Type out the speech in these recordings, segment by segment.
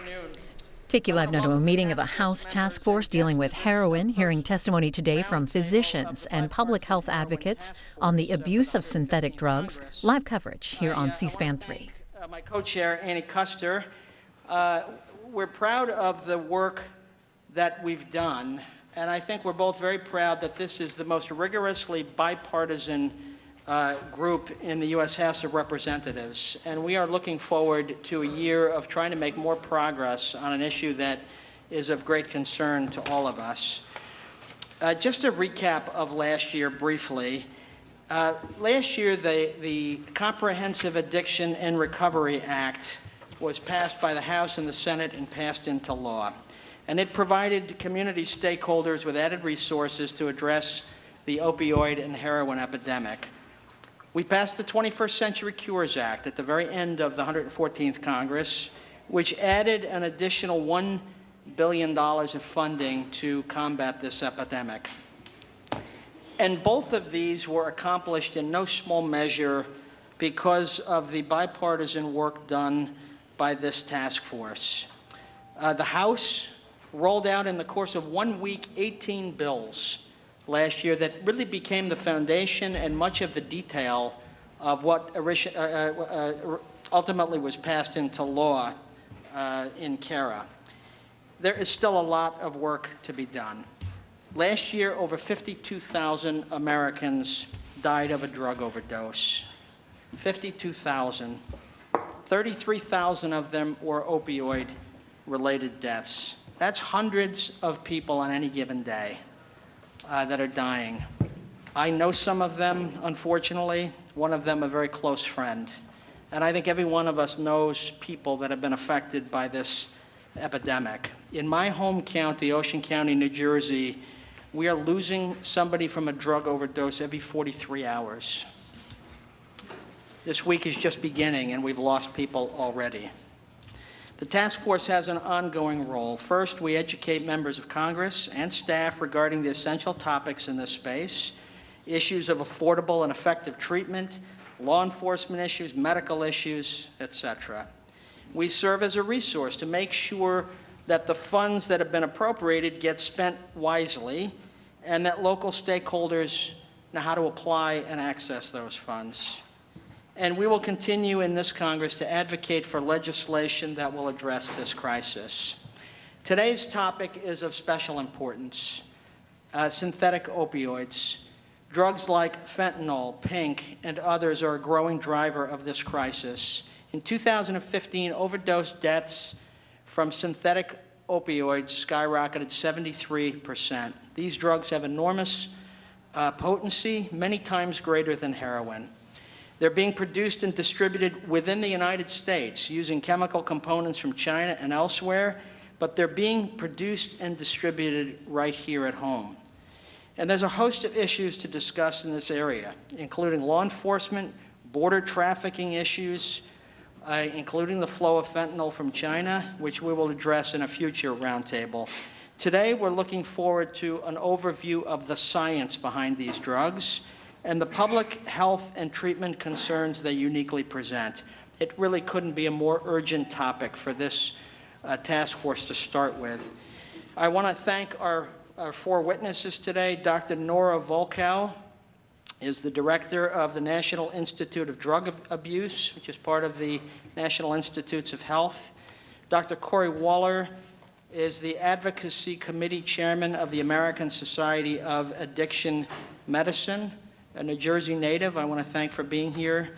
afternoon. Take you live now to a meeting of a House task force dealing with heroin, hearing testimony today from physicians and public health advocates on the abuse of synthetic drugs. Live coverage here on C-SPAN 3. My co-chair, Annie Kuster. We're proud of the work that we've done, and I think we're both very proud that this is the most rigorously bipartisan group in the U.S. House of Representatives, and we are looking forward to a year of trying to make more progress on an issue that is of great concern to all of us. Just a recap of last year briefly. Last year, the Comprehensive Addiction and Recovery Act was passed by the House and the Senate and passed into law, and it provided community stakeholders with added resources to address the opioid and heroin epidemic. We passed the 21st Century Cures Act at the very end of the 114th Congress, which added an additional $1 billion of funding to combat this epidemic. And both of these were accomplished in no small measure because of the bipartisan work done by this task force. The House rolled out in the course of 1 week 18 bills last year that really became the foundation and much of the detail of what ultimately was passed into law in CARA. There is still a lot of work to be done. Last year, over 52,000 Americans died of a drug overdose. 52,000. 33,000 of them were opioid-related deaths. That's hundreds of people on any given day that are dying. I know some of them, unfortunately, one of them a very close friend. And I think every one of us knows people that have been affected by this epidemic. In my home county, Ocean County, New Jersey, we are losing somebody from a drug overdose every 43 hours. This week is just beginning, and we've lost people already. The task force has an ongoing role. First, we educate members of Congress and staff regarding the essential topics in this space, issues of affordable and effective treatment, law enforcement issues, medical issues, etc. We serve as a resource to make sure that the funds that have been appropriated get spent wisely and that local stakeholders know how to apply and access those funds. And we will continue in this Congress to advocate for legislation that will address this crisis. Today's topic is of special importance. Synthetic opioids. Drugs like fentanyl, pink, and others are a growing driver of this crisis. In 2015, overdose deaths from synthetic opioids skyrocketed 73%. These drugs have enormous potency, many times greater than heroin. They're being produced and distributed within the United States using chemical components from China and elsewhere, but they're being produced and distributed right here at home. And there's a host of issues to discuss in this area, including law enforcement, border trafficking issues, including the flow of fentanyl from China, which we will address in a future roundtable. Today, we're looking forward to an overview of the science behind these drugs and the public health and treatment concerns they uniquely present. It really couldn't be a more urgent topic for this task force to start with. I want to thank our four witnesses today. Dr. NORA VOLKOW is the director of the National Institute of Drug Abuse, which is part of the National Institutes of Health. Dr. Corey Waller is the Advocacy Committee Chairman of the American Society of Addiction Medicine, a New Jersey native I want to thank for being here.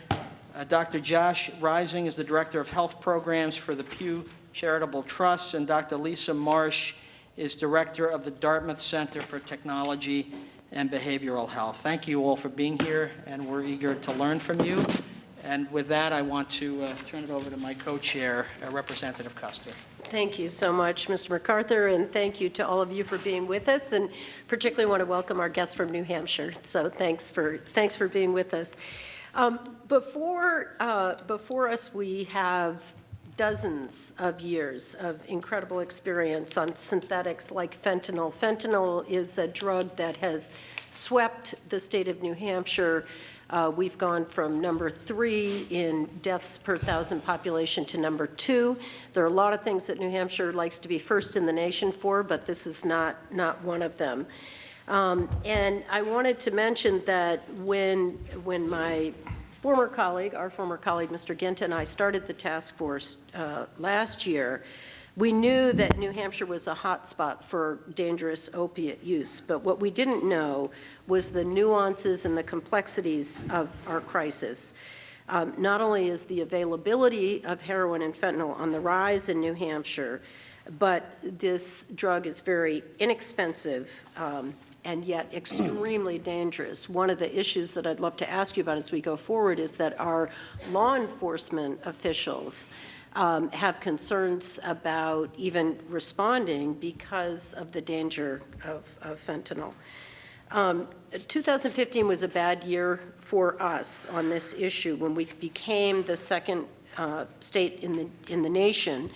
Dr. Josh Rising is the Director of Health Programs for the Pew Charitable Trust, and Dr. Lisa Marsh is Director of the Dartmouth Center for Technology and Behavioral Health. Thank you all for being here, and we're eager to learn from you. And with that, I want to turn it over to my co-chair, Representative Kuster. Thank you so much, Mr. MacArthur, and thank you to all of you for being with us, and particularly want to welcome our guests from New Hampshire. So thanks for being with us. Before us, we have dozens of years of incredible experience on synthetics like fentanyl. Fentanyl is a drug that has swept the state of New Hampshire We've gone from number 3 in deaths per 1,000 population to number 2. There are a lot of things that New Hampshire likes to be first in the nation for, but this is not one of them. And I wanted to mention that when my former colleague, Mr. Gint, and I started the task force last year, we knew that New Hampshire was a hot spot for dangerous opiate use, but what we didn't know was the nuances and the complexities of our crisis. Not only is the availability of heroin and fentanyl on the rise in New Hampshire, but this drug is very inexpensive and yet extremely dangerous. One of the issues that I'd love to ask you about as we go forward is that our law enforcement officials have concerns about even responding because of the danger of fentanyl. 2015 was a bad year for us on this issue when we became the second state in the nation.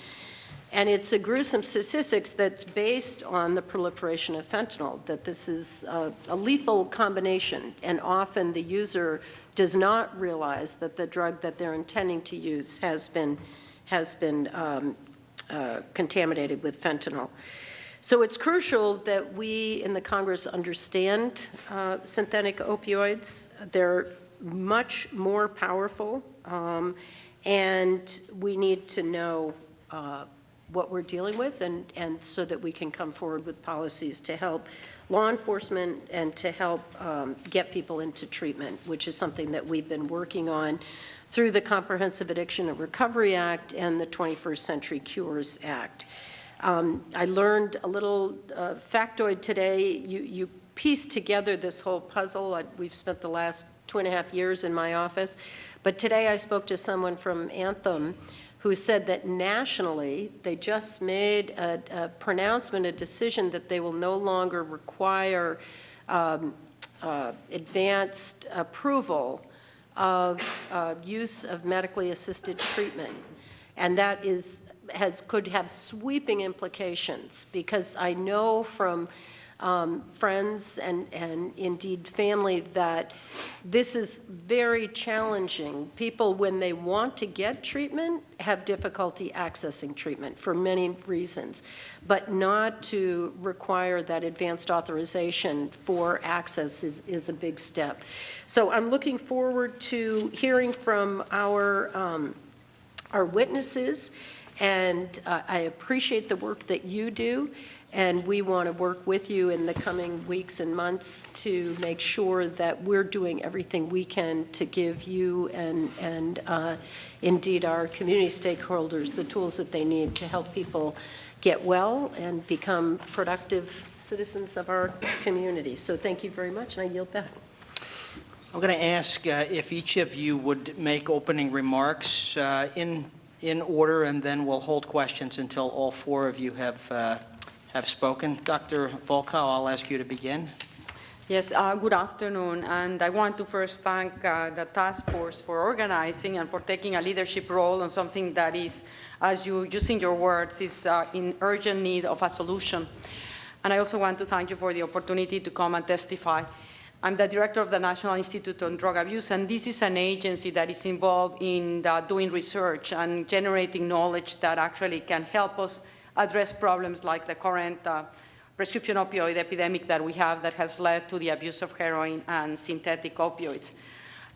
And it's a gruesome statistics that's based on the proliferation of fentanyl, that this is a lethal combination, and often the user does not realize that the drug that they're intending to use has been contaminated with fentanyl. So it's crucial that we in the Congress understand synthetic opioids. They're much more powerful, and we need to know what we're dealing with, and so that we can come forward with policies to help law enforcement and to help get people into treatment, which is something that we've been working on through the Comprehensive Addiction and Recovery Act and the 21st Century Cures Act. I learned a little factoid today. You pieced together this whole puzzle. We've spent the last 2.5 years in my office, but today I spoke to someone from Anthem who said that nationally they just made a pronouncement, a decision that they will no longer require advanced approval of use of medically assisted treatment. And that could have sweeping implications, because I know from friends and indeed family that this is very challenging. People, when they want to get treatment, have difficulty accessing treatment for many reasons, but not to require that advanced authorization for access is a big step. So I'm looking forward to hearing from our witnesses, and I appreciate the work that you do. And we want to work with you in the coming weeks and months to make sure that we're doing everything we can to give you and indeed our community stakeholders the tools that they need to help people get well and become productive citizens of our community. So thank you very much, and I yield back. I'm going to ask if each of you would make opening remarks in order, and then we'll hold questions until all 4 of you have spoken. Dr. VOLKOW, I'll ask you to begin. Yes, good afternoon, and I want to first thank the task force for organizing and for taking a leadership role on something that is, as you using your words, is in urgent need of a solution. And I also want to thank you for the opportunity to come and testify. I'm the director of the National Institute on Drug Abuse, and this is an agency that is involved in doing research and generating knowledge that actually can help us address problems like the current prescription opioid epidemic that we have that has led to the abuse of heroin and synthetic opioids.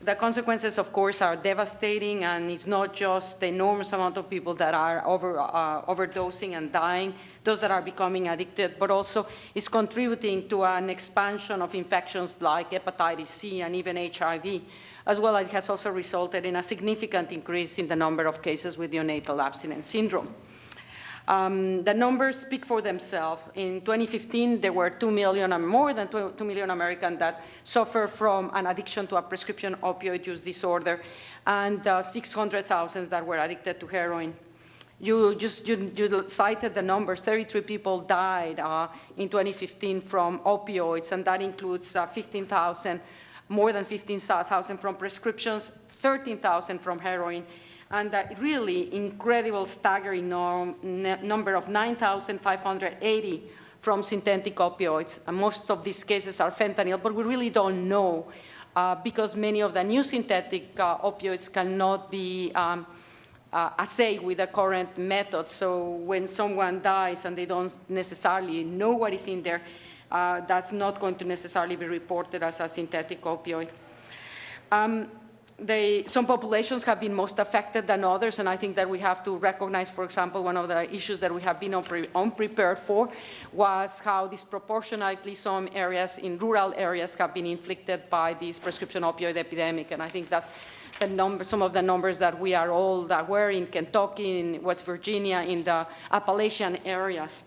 The consequences, of course, are devastating, and it's not just the enormous amount of people that are overdosing and dying, those that are becoming addicted, but also it's contributing to an expansion of infections like hepatitis C and even HIV. As well, it has also resulted in a significant increase in the number of cases with neonatal abstinence syndrome. The numbers speak for themselves. In 2015, there were 2 million, and more than 2 million Americans that suffer from an addiction to a prescription opioid use disorder, and 600,000 that were addicted to heroin. You cited the numbers. 33 people died in 2015 from opioids, and that includes 15,000, more than 15,000 from prescriptions, 13,000 from heroin, and that really incredible, staggering number of 9,580 from synthetic opioids. And most of these cases are fentanyl, but we really don't know because many of the new synthetic opioids cannot be assayed with the current method. So when someone dies and they don't necessarily know what is in there, that's not going to necessarily be reported as a synthetic opioid. Some populations have been most affected than others, and I think that we have to recognize, for example, one of the issues that we have been unprepared for was how disproportionately some areas in rural areas have been inflicted by this prescription opioid epidemic. And I think that some of the numbers that we are all aware in Kentucky, in West Virginia, in the Appalachian areas.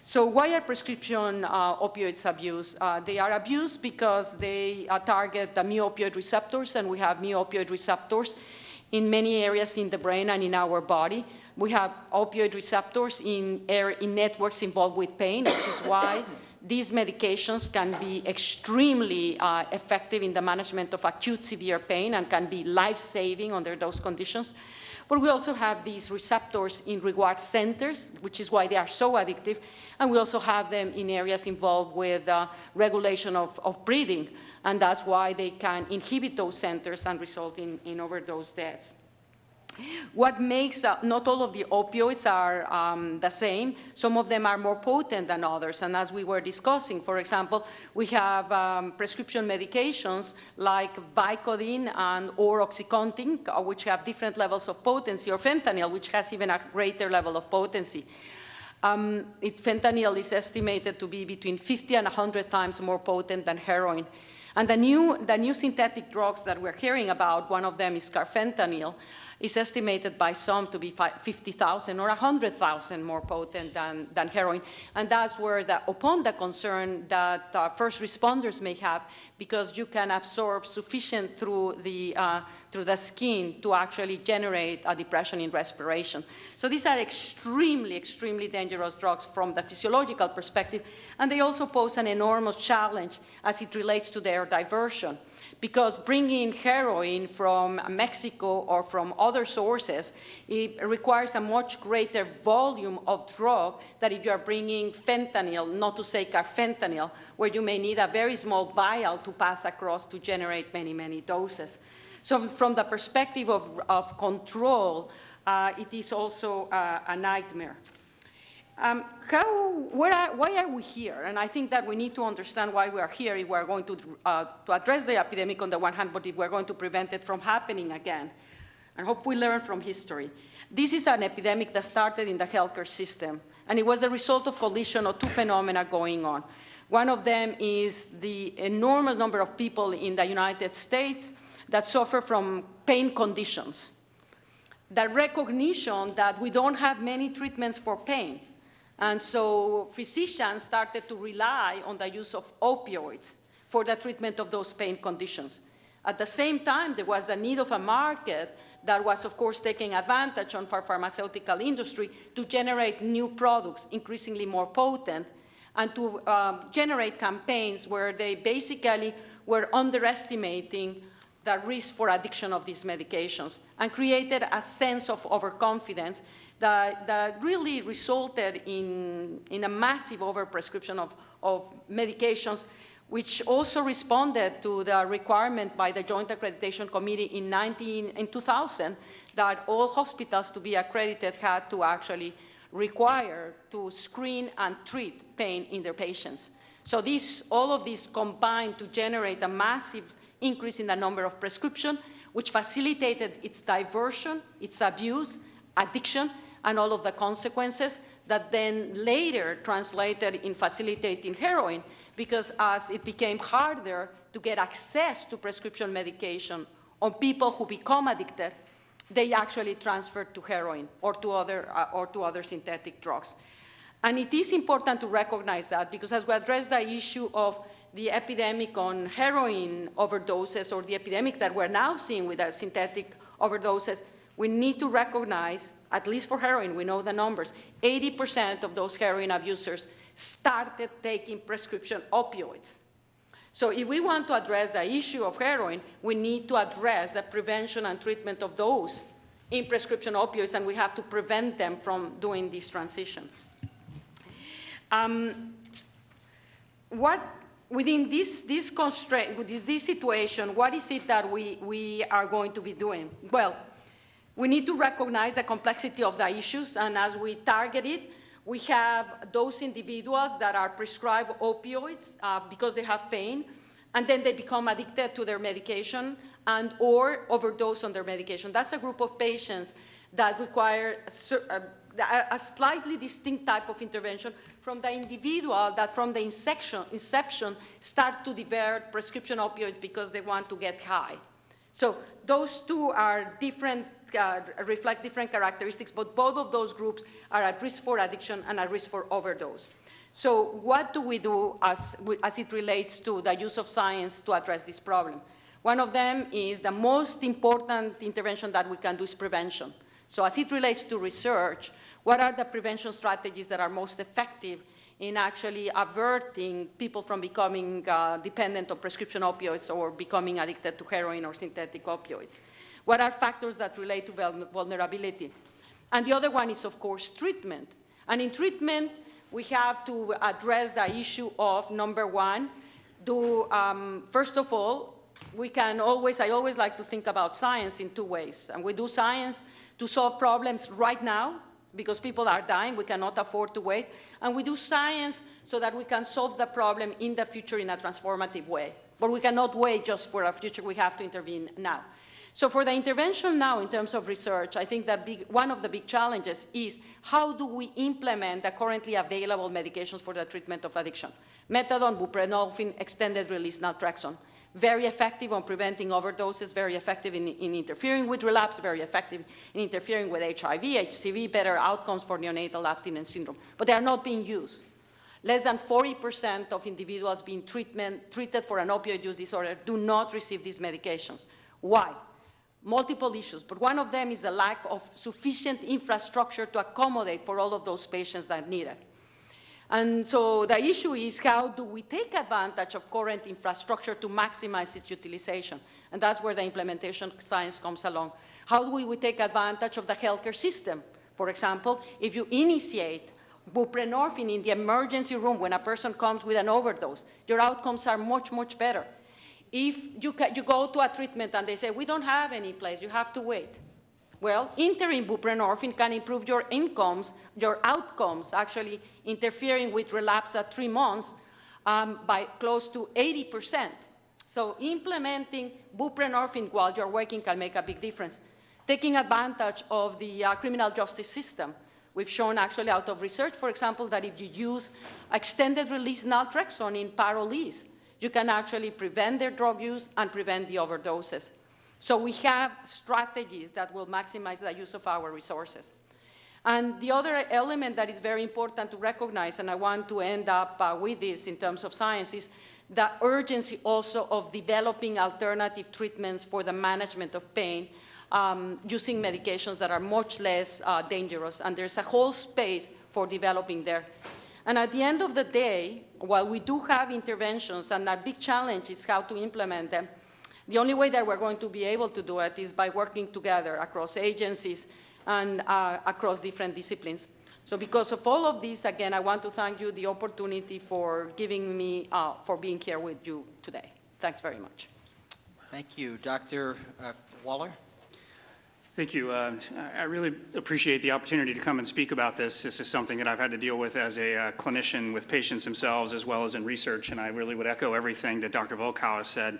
So why are prescription opioids abused? They are abused because they target the mu-opioid receptors, and we have mu-opioid receptors in many areas in the brain and in our body. We have opioid receptors in networks involved with pain, which is why these medications can be extremely effective in the management of acute severe pain and can be life-saving under those conditions. But we also have these receptors in reward centers, which is why they are so addictive. And we also have them in areas involved with regulation of breathing. And that's why they can inhibit those centers and result in overdose deaths. What makes, not all of the opioids are the same. Some of them are more potent than others. And as we were discussing, for example, we have prescription medications like Vicodin or Oxycontin, which have different levels of potency, or fentanyl, which has even a greater level of potency. Fentanyl is estimated to be between 50 and 100 times more potent than heroin. And the new synthetic drugs that we're hearing about, one of them is carfentanil, is estimated by some to be 50,000 or 100,000 more potent than heroin. And that's where upon the concern that first responders may have, because you can absorb sufficient through the skin to actually generate a depression in respiration. So these are extremely, extremely dangerous drugs from the physiological perspective, and they also pose an enormous challenge as it relates to their diversion. Because bringing heroin from Mexico or from other sources, it requires a much greater volume of drug than if you are bringing fentanyl, not to say carfentanil, where you may need a very small vial to pass across to generate many, many doses. So from the perspective of control, it is also a nightmare. Why are we here? And I think that we need to understand why we are here if we're going to address the epidemic on the one hand, but if we're going to prevent it from happening again. And hope we learn from history. This is an epidemic that started in the healthcare system, and it was a result of collision of two phenomena going on. One of them is the enormous number of people in the United States that suffer from pain conditions. The recognition that we don't have many treatments for pain. And so physicians started to rely on the use of opioids for the treatment of those pain conditions. At the same time, there was a need of a market that was, of course, taking advantage on our pharmaceutical industry to generate new products, increasingly more potent, and to generate campaigns where they basically were underestimating the risk for addiction of these medications and created a sense of overconfidence that really resulted in a massive overprescription of medications, which also responded to the requirement by the Joint Accreditation Committee in 2000 that all hospitals to be accredited had to actually require to screen and treat pain in their patients. So all of these combined to generate a massive increase in the number of prescriptions, which facilitated its diversion, its abuse, addiction, and all of the consequences that then later translated in facilitating heroin, because as it became harder to get access to prescription medication on people who become addicted, they actually transferred to heroin or to other synthetic drugs. And it is important to recognize that, because as we address the issue of the epidemic on heroin overdoses, or the epidemic that we're now seeing with the synthetic overdoses, we need to recognize, at least for heroin, we know the numbers, 80% of those heroin abusers started taking prescription opioids. So if we want to address the issue of heroin, we need to address the prevention and treatment of those in prescription opioids, and we have to prevent them from doing this transition. within this constraint, with this situation, what is it that we are going to be doing? Well, we need to recognize the complexity of the issues, and as we target it, we have those individuals that are prescribed opioids because they have pain, and then they become addicted to their medication and or overdose on their medication. That's a group of patients that require a slightly distinct type of intervention from the individual that from the inception start to divert prescription opioids because they want to get high. So those two are different, reflect different characteristics, but both of those groups are at risk for addiction and at risk for overdose. So what do we do as it relates to the use of science to address this problem? One of them is the most important intervention that we can do is prevention. So as it relates to research, what are the prevention strategies that are most effective in actually averting people from becoming dependent on prescription opioids or becoming addicted to heroin or synthetic opioids? What are factors that relate to vulnerability? And the other one is, of course, treatment. And in treatment, we have to address the issue of, number one, first of all, I always like to think about science in two ways. And we do science to solve problems right now, because people are dying, we cannot afford to wait. And we do science so that we can solve the problem in the future in a transformative way. But we cannot wait just for a future, we have to intervene now. So for the intervention now in terms of research, I think that one of the big challenges is how do we implement the currently available medications for the treatment of addiction? Methadone, buprenorphine, extended release naltrexone. Very effective on preventing overdoses, very effective in interfering with relapse, very effective in interfering with HIV, HCV, better outcomes for neonatal abstinence syndrome. But they are not being used. Less than 40% of individuals being treated for an opioid use disorder do not receive these medications. Why? Multiple issues, but one of them is the lack of sufficient infrastructure to accommodate for all of those patients that need it. And so the issue is how do we take advantage of current infrastructure to maximize its utilization? And that's where the implementation science comes along. How do we take advantage of the healthcare system? For example, if you initiate buprenorphine in the emergency room when a person comes with an overdose, your outcomes are much, much better. If you go to a treatment and they say, we don't have any place, you have to wait. Well, interim buprenorphine can improve your outcomes, actually interfering with relapse at 3 months by close to 80%. So implementing buprenorphine while you're working can make a big difference. Taking advantage of the criminal justice system. We've shown actually out of research, for example, that if you use extended release naltrexone in parolees, you can actually prevent their drug use and prevent the overdoses. So we have strategies that will maximize the use of our resources. And the other element that is very important to recognize, and I want to end up with this in terms of science, is the urgency also of developing alternative treatments for the management of pain using medications that are much less dangerous. And there's a whole space for developing there. And at the end of the day, while we do have interventions, and a big challenge is how to implement them, the only way that we're going to be able to do it is by working together across agencies and across different disciplines. So because of all of this, again, I want to thank you the opportunity for giving me, for being here with you today. Thanks very much. Thank you. Dr. Waller? Thank you. I really appreciate the opportunity to come and speak about this. This is something that I've had to deal with as a clinician with patients themselves as well as in research, and I really would echo everything that Dr. VOLKOW has said.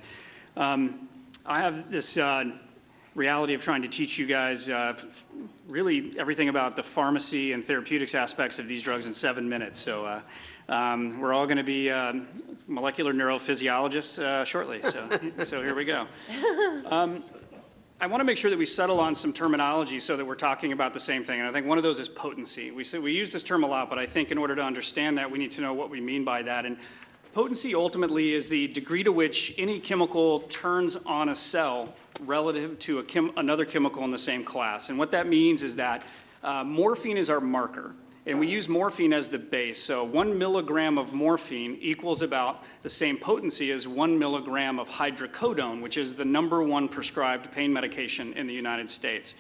I have this reality of trying to teach you guys really everything about the pharmacy and therapeutics aspects of these drugs in 7 minutes. So we're all going to be molecular neurophysiologists shortly, so here we go. I want to make sure that we settle on some terminology so that we're talking about the same thing, and I think one of those is potency. We use this term a lot, but I think in order to understand that, we need to know what we mean by that. And potency ultimately is the degree to which any chemical turns on a cell relative to another chemical in the same class. And what that means is that morphine is our marker. And we use morphine as the base. So 1 milligram of morphine equals about the same potency as 1 milligram of hydrocodone, which is the #1 prescribed pain medication in the United States.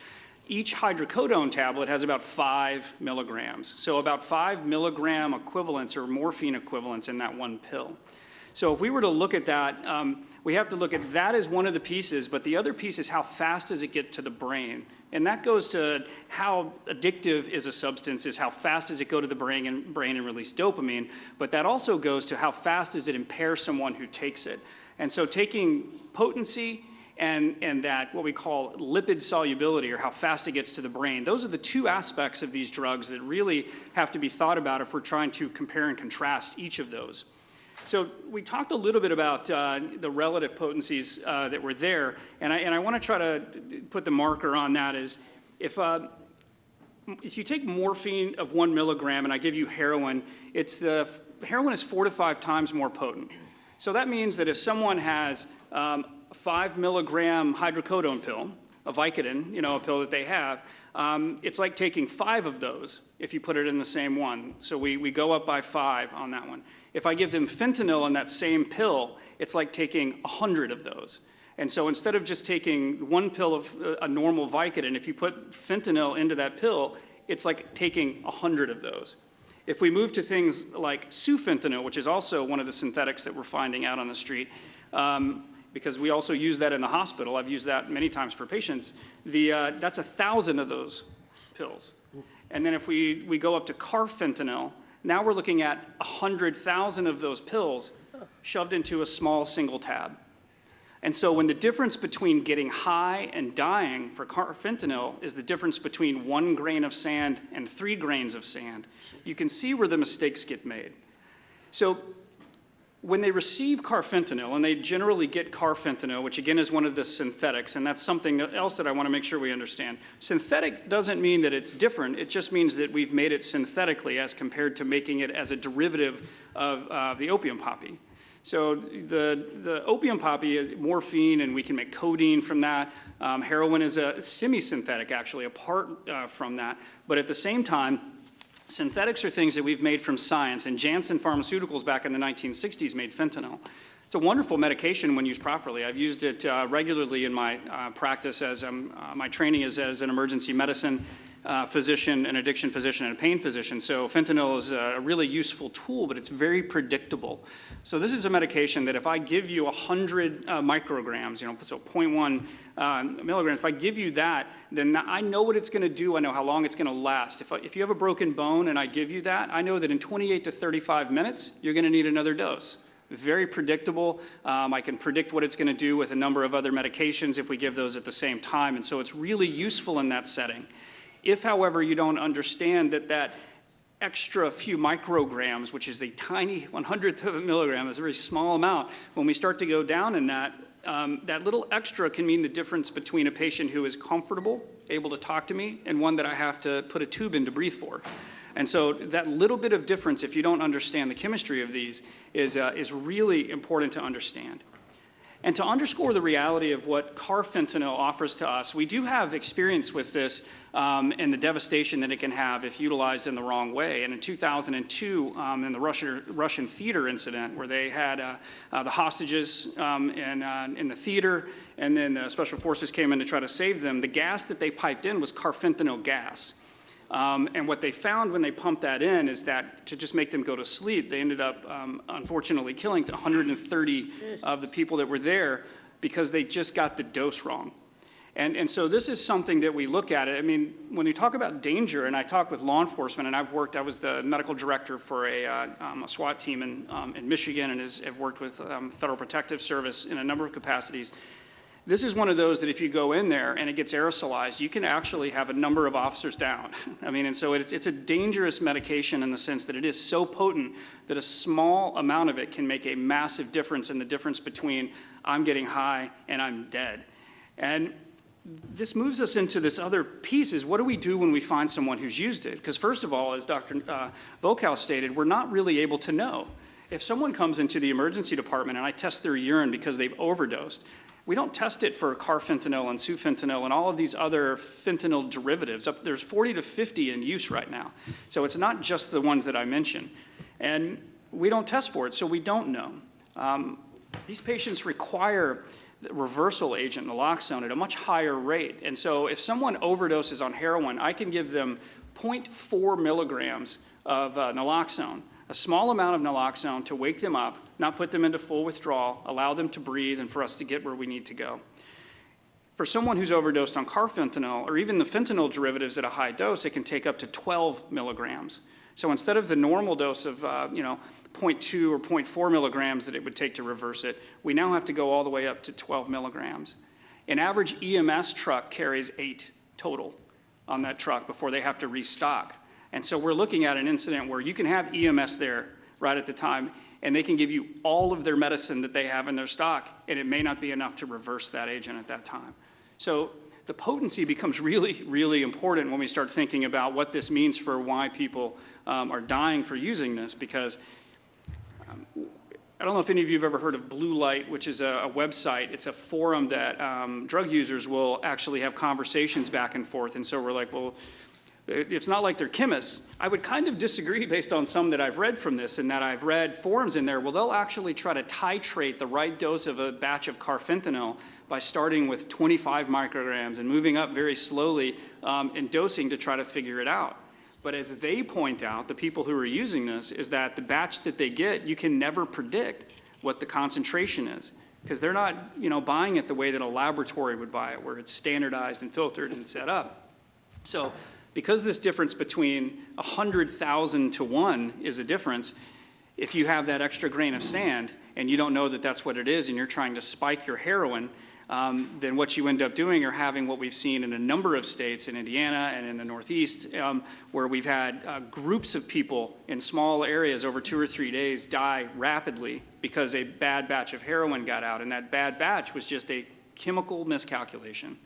Each hydrocodone tablet has about 5 milligrams. So about 5 milligram equivalents or morphine equivalents in that one pill. So if we were to look at that, we have to look at that as one of the pieces, but the other piece is how fast does it get to the brain? And that goes to how addictive is a substance, is how fast does it go to the brain and release dopamine, but that also goes to how fast does it impair someone who takes it. And so taking potency and that what we call lipid solubility, or how fast it gets to the brain, those are the two aspects of these drugs that really have to be thought about if we're trying to compare and contrast each of those. So we talked a little bit about the relative potencies that were there, and I want to try to put the marker on that is if you take morphine of 1 milligram and I give you heroin, heroin is 4 to 5 times more potent. So that means that if someone has a 5 milligram hydrocodone pill, a Vicodin, a pill that they have, it's like taking 5 of those if you put it in the same one. So we go up by 5 on that one. If I give them fentanyl in that same pill, it's like taking 100 of those. And so instead of just taking 1 pill of a normal Vicodin, if you put fentanyl into that pill, it's like taking 100 of those. If we move to things like sufentanil, which is also one of the synthetics that we're finding out on the street, because we also use that in the hospital, I've used that many times for patients, that's 1,000 of those pills. And then if we go up to carfentanil, now we're looking at 100,000 of those pills shoved into a small single tab. And so when the difference between getting high and dying for carfentanil is the difference between 1 grain of sand and 3 grains of sand, you can see where the mistakes get made. So when they receive carfentanil, and they generally get carfentanil, which again is one of the synthetics, and that's something else that I want to make sure we understand. Synthetic doesn't mean that it's different, it just means that we've made it synthetically as compared to making it as a derivative of the opium poppy. So the opium poppy is morphine, and we can make codeine from that. Heroin is a semi-synthetic, actually, apart from that. But at the same time, synthetics are things that we've made from science, and Janssen Pharmaceuticals back in the 1960s made fentanyl. It's a wonderful medication when used properly. I've used it regularly in my practice as my training is as an emergency medicine physician, an addiction physician, and a pain physician. So fentanyl is a really useful tool, but it's very predictable. So this is a medication that if I give you 100 micrograms, so 0.1 milligrams, if I give you that, then I know what it's going to do. I know how long it's going to last. If you have a broken bone and I give you that, I know that in 28 to 35 minutes, you're going to need another dose. Very predictable. I can predict what it's going to do with a number of other medications if we give those at the same time. And so it's really useful in that setting. If, however, you don't understand that extra few micrograms, which is a tiny 100th of a milligram, is a very small amount, when we start to go down in that, that little extra can mean the difference between a patient who is comfortable, able to talk to me, and one that I have to put a tube in to breathe for. And so that little bit of difference, if you don't understand the chemistry of these, is really important to understand. And to underscore the reality of what carfentanil offers to us, we do have experience with this and the devastation that it can have if utilized in the wrong way. And in 2002, in the Russian theater incident, where they had the hostages in the theater, and then the special forces came in to try to save them, the gas that they piped in was carfentanil gas. And what they found when they pumped that in is that to just make them go to sleep, they ended up, unfortunately, killing 130 of the people that were there because they just got the dose wrong. And so this is something that we look at. I mean, when you talk about danger, and I talk with law enforcement, and I was the medical director for a SWAT team in Michigan, and have worked with Federal Protective Service in a number of capacities. This is one of those that if you go in there and it gets aerosolized, you can actually have a number of officers down. I mean, and so it's a dangerous medication in the sense that it is so potent that a small amount of it can make a massive difference in the difference between I'm getting high and I'm dead. And this moves us into this other piece is what do we do when we find someone who's used it? Because first of all, as Dr. VOLKOW stated, we're not really able to know. If someone comes into the emergency department and I test their urine because they've overdosed, we don't test it for carfentanil and sufentanil and all of these other fentanyl derivatives. There's 40 to 50 in use right now. So it's not just the ones that I mentioned. And we don't test for it, so we don't know. These patients require the reversal agent, naloxone, at a much higher rate. And so if someone overdoses on heroin, I can give them 0.4 milligrams of naloxone a small amount of naloxone to wake them up, not put them into full withdrawal, allow them to breathe, and for us to get where we need to go. For someone who's overdosed on carfentanil, or even the fentanyl derivatives at a high dose, it can take up to 12 milligrams. So instead of the normal dose of 0.2 or 0.4 milligrams that it would take to reverse it, we now have to go all the way up to 12 milligrams. An average EMS truck carries 8 total on that truck before they have to restock. And so we're looking at an incident where you can have EMS there right at the time, and they can give you all of their medicine that they have in their stock, and it may not be enough to reverse that agent at that time. So the potency becomes really, really important when we start thinking about what this means for why people are dying for using this, because I don't know if any of you have ever heard of Blue Light, which is a website. It's a forum that drug users will actually have conversations back and forth. And so we're like, well, it's not like they're chemists. I would kind of disagree based on some that I've read from this, and that I've read forums in there. Well, they'll actually try to titrate the right dose of a batch of carfentanil by starting with 25 micrograms and moving up very slowly in dosing to try to figure it out. But as they point out, the people who are using this, is that the batch that they get, you can never predict what the concentration is, because they're not, buying it the way that a laboratory would buy it, where it's standardized and filtered and set up. So because this difference between 100,000 to 1 is a difference, if you have that extra grain of sand and you don't know that that's what it is, and you're trying to spike your heroin, then what you end up doing are having what we've seen in a number of states, in Indiana and in the Northeast, where we've had groups of people in small areas over 2 or 3 days die rapidly because a bad batch of heroin got out, and that bad batch was just a chemical miscalculation.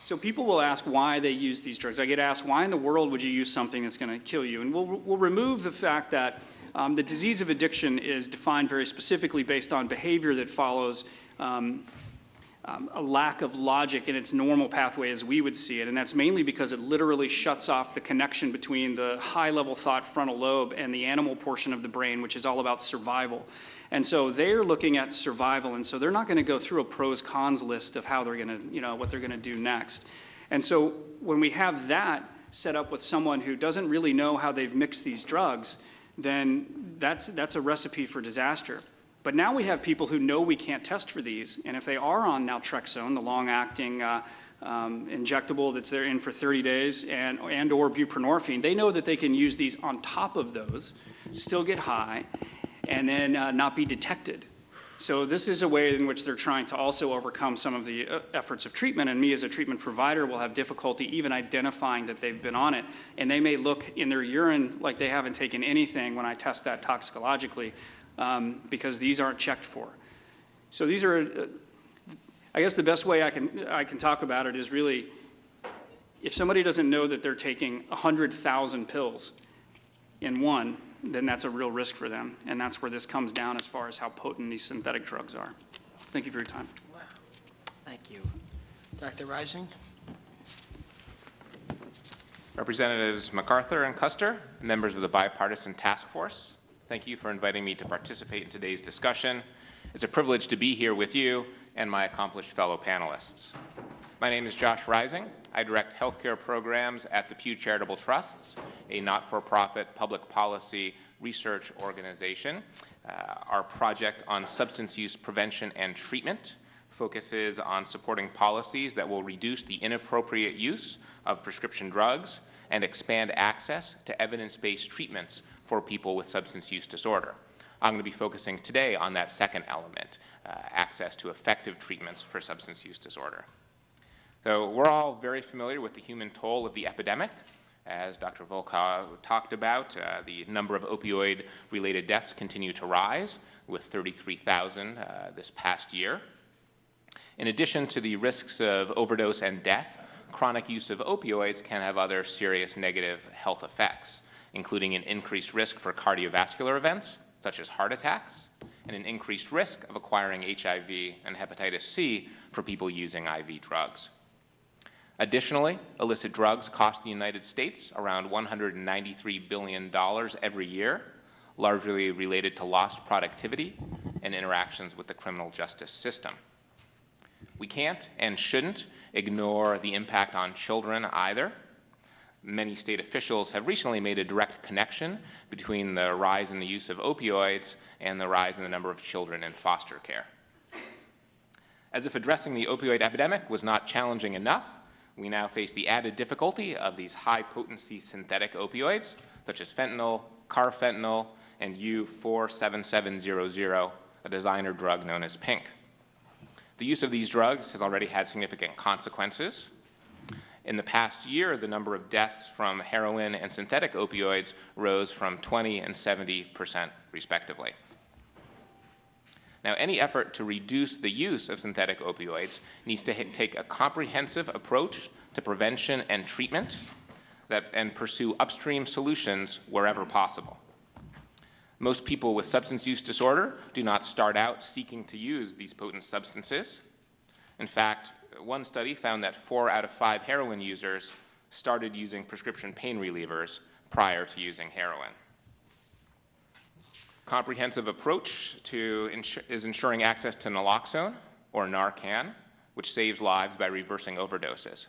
So people will ask why they use these drugs. I get asked, why in the world would you use something that's going to kill you? And we'll remove the fact that the disease of addiction is defined very specifically based on behavior that follows a lack of logic in its normal pathway as we would see it, and that's mainly because it literally shuts off the connection between the high-level thought frontal lobe and the animal portion of the brain, which is all about survival. And so they're looking at survival, and so they're not going to go through a pros-cons list of how they're going to, what they're going to do next. And so when we have that set up with someone who doesn't really know how they've mixed these drugs, then that's a recipe for disaster. But now we have people who know we can't test for these, and if they are on naltrexone, the long-acting injectable that's there in for 30 days, and or buprenorphine, they know that they can use these on top of those, still get high, and then not be detected. So this is a way in which they're trying to also overcome some of the efforts of treatment, and me as a treatment provider will have difficulty even identifying that they've been on it, and they may look in their urine like they haven't taken anything when I test that toxicologically, because these aren't checked for. So these are, I guess the best way I can talk about it is really, if somebody doesn't know that they're taking 100,000 pills in one, then that's a real risk for them, and that's where this comes down as far as how potent these synthetic drugs are. Thank you for your time. Wow. Thank you. Dr. Rising? Representatives MacArthur and Custer, members of the Bipartisan Task Force, thank you for inviting me to participate in today's discussion. It's a privilege to be here with you and my accomplished fellow panelists. My name is Josh Rising. I direct healthcare programs at the Pew Charitable Trusts, a not-for-profit public policy research organization. Our project on substance use prevention and treatment focuses on supporting policies that will reduce the inappropriate use of prescription drugs and expand access to evidence-based treatments for people with substance use disorder. I'm going to be focusing today on that second element, access to effective treatments for substance use disorder. So we're all very familiar with the human toll of the epidemic. As Dr. VOLKOW talked about, the number of opioid-related deaths continue to rise, with 33,000 this past year. In addition to the risks of overdose and death, chronic use of opioids can have other serious negative health effects, including an increased risk for cardiovascular events, such as heart attacks, and an increased risk of acquiring HIV and hepatitis C for people using IV drugs. Additionally, illicit drugs cost the United States around $193 billion every year, largely related to lost productivity and interactions with the criminal justice system. We can't and shouldn't ignore the impact on children either. Many state officials have recently made a direct connection between the rise in the use of opioids and the rise in the number of children in foster care. As if addressing the opioid epidemic was not challenging enough, we now face the added difficulty of these high-potency synthetic opioids, such as fentanyl, carfentanil, and U47700, a designer drug known as pink. The use of these drugs has already had significant consequences. In the past year, the number of deaths from heroin and synthetic opioids rose from 20 and 70%, respectively. Now, any effort to reduce the use of synthetic opioids needs to take a comprehensive approach to prevention and treatment and pursue upstream solutions wherever possible. Most people with substance use disorder do not start out seeking to use these potent substances. In fact, one study found that 4 out of 5 heroin users started using prescription pain relievers prior to using heroin. Comprehensive approach is ensuring access to naloxone, or Narcan, which saves lives by reversing overdoses.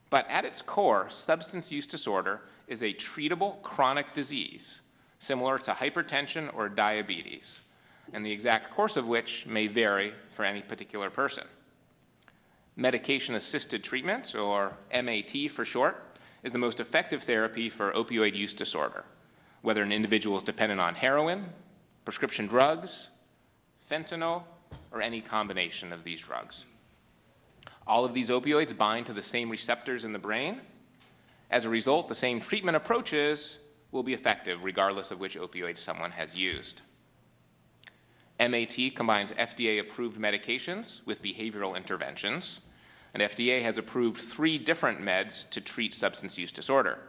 But at its core, substance use disorder is a treatable chronic disease, similar to hypertension or diabetes, and the exact course of which may vary for any particular person. Medication-assisted treatment, or MAT for short, is the most effective therapy for opioid use disorder, whether an individual is dependent on heroin, prescription drugs, fentanyl, or any combination of these drugs. All of these opioids bind to the same receptors in the brain. As a result, the same treatment approaches will be effective regardless of which opioid someone has used. MAT combines FDA-approved medications with behavioral interventions, and FDA has approved 3 different meds to treat substance use disorder: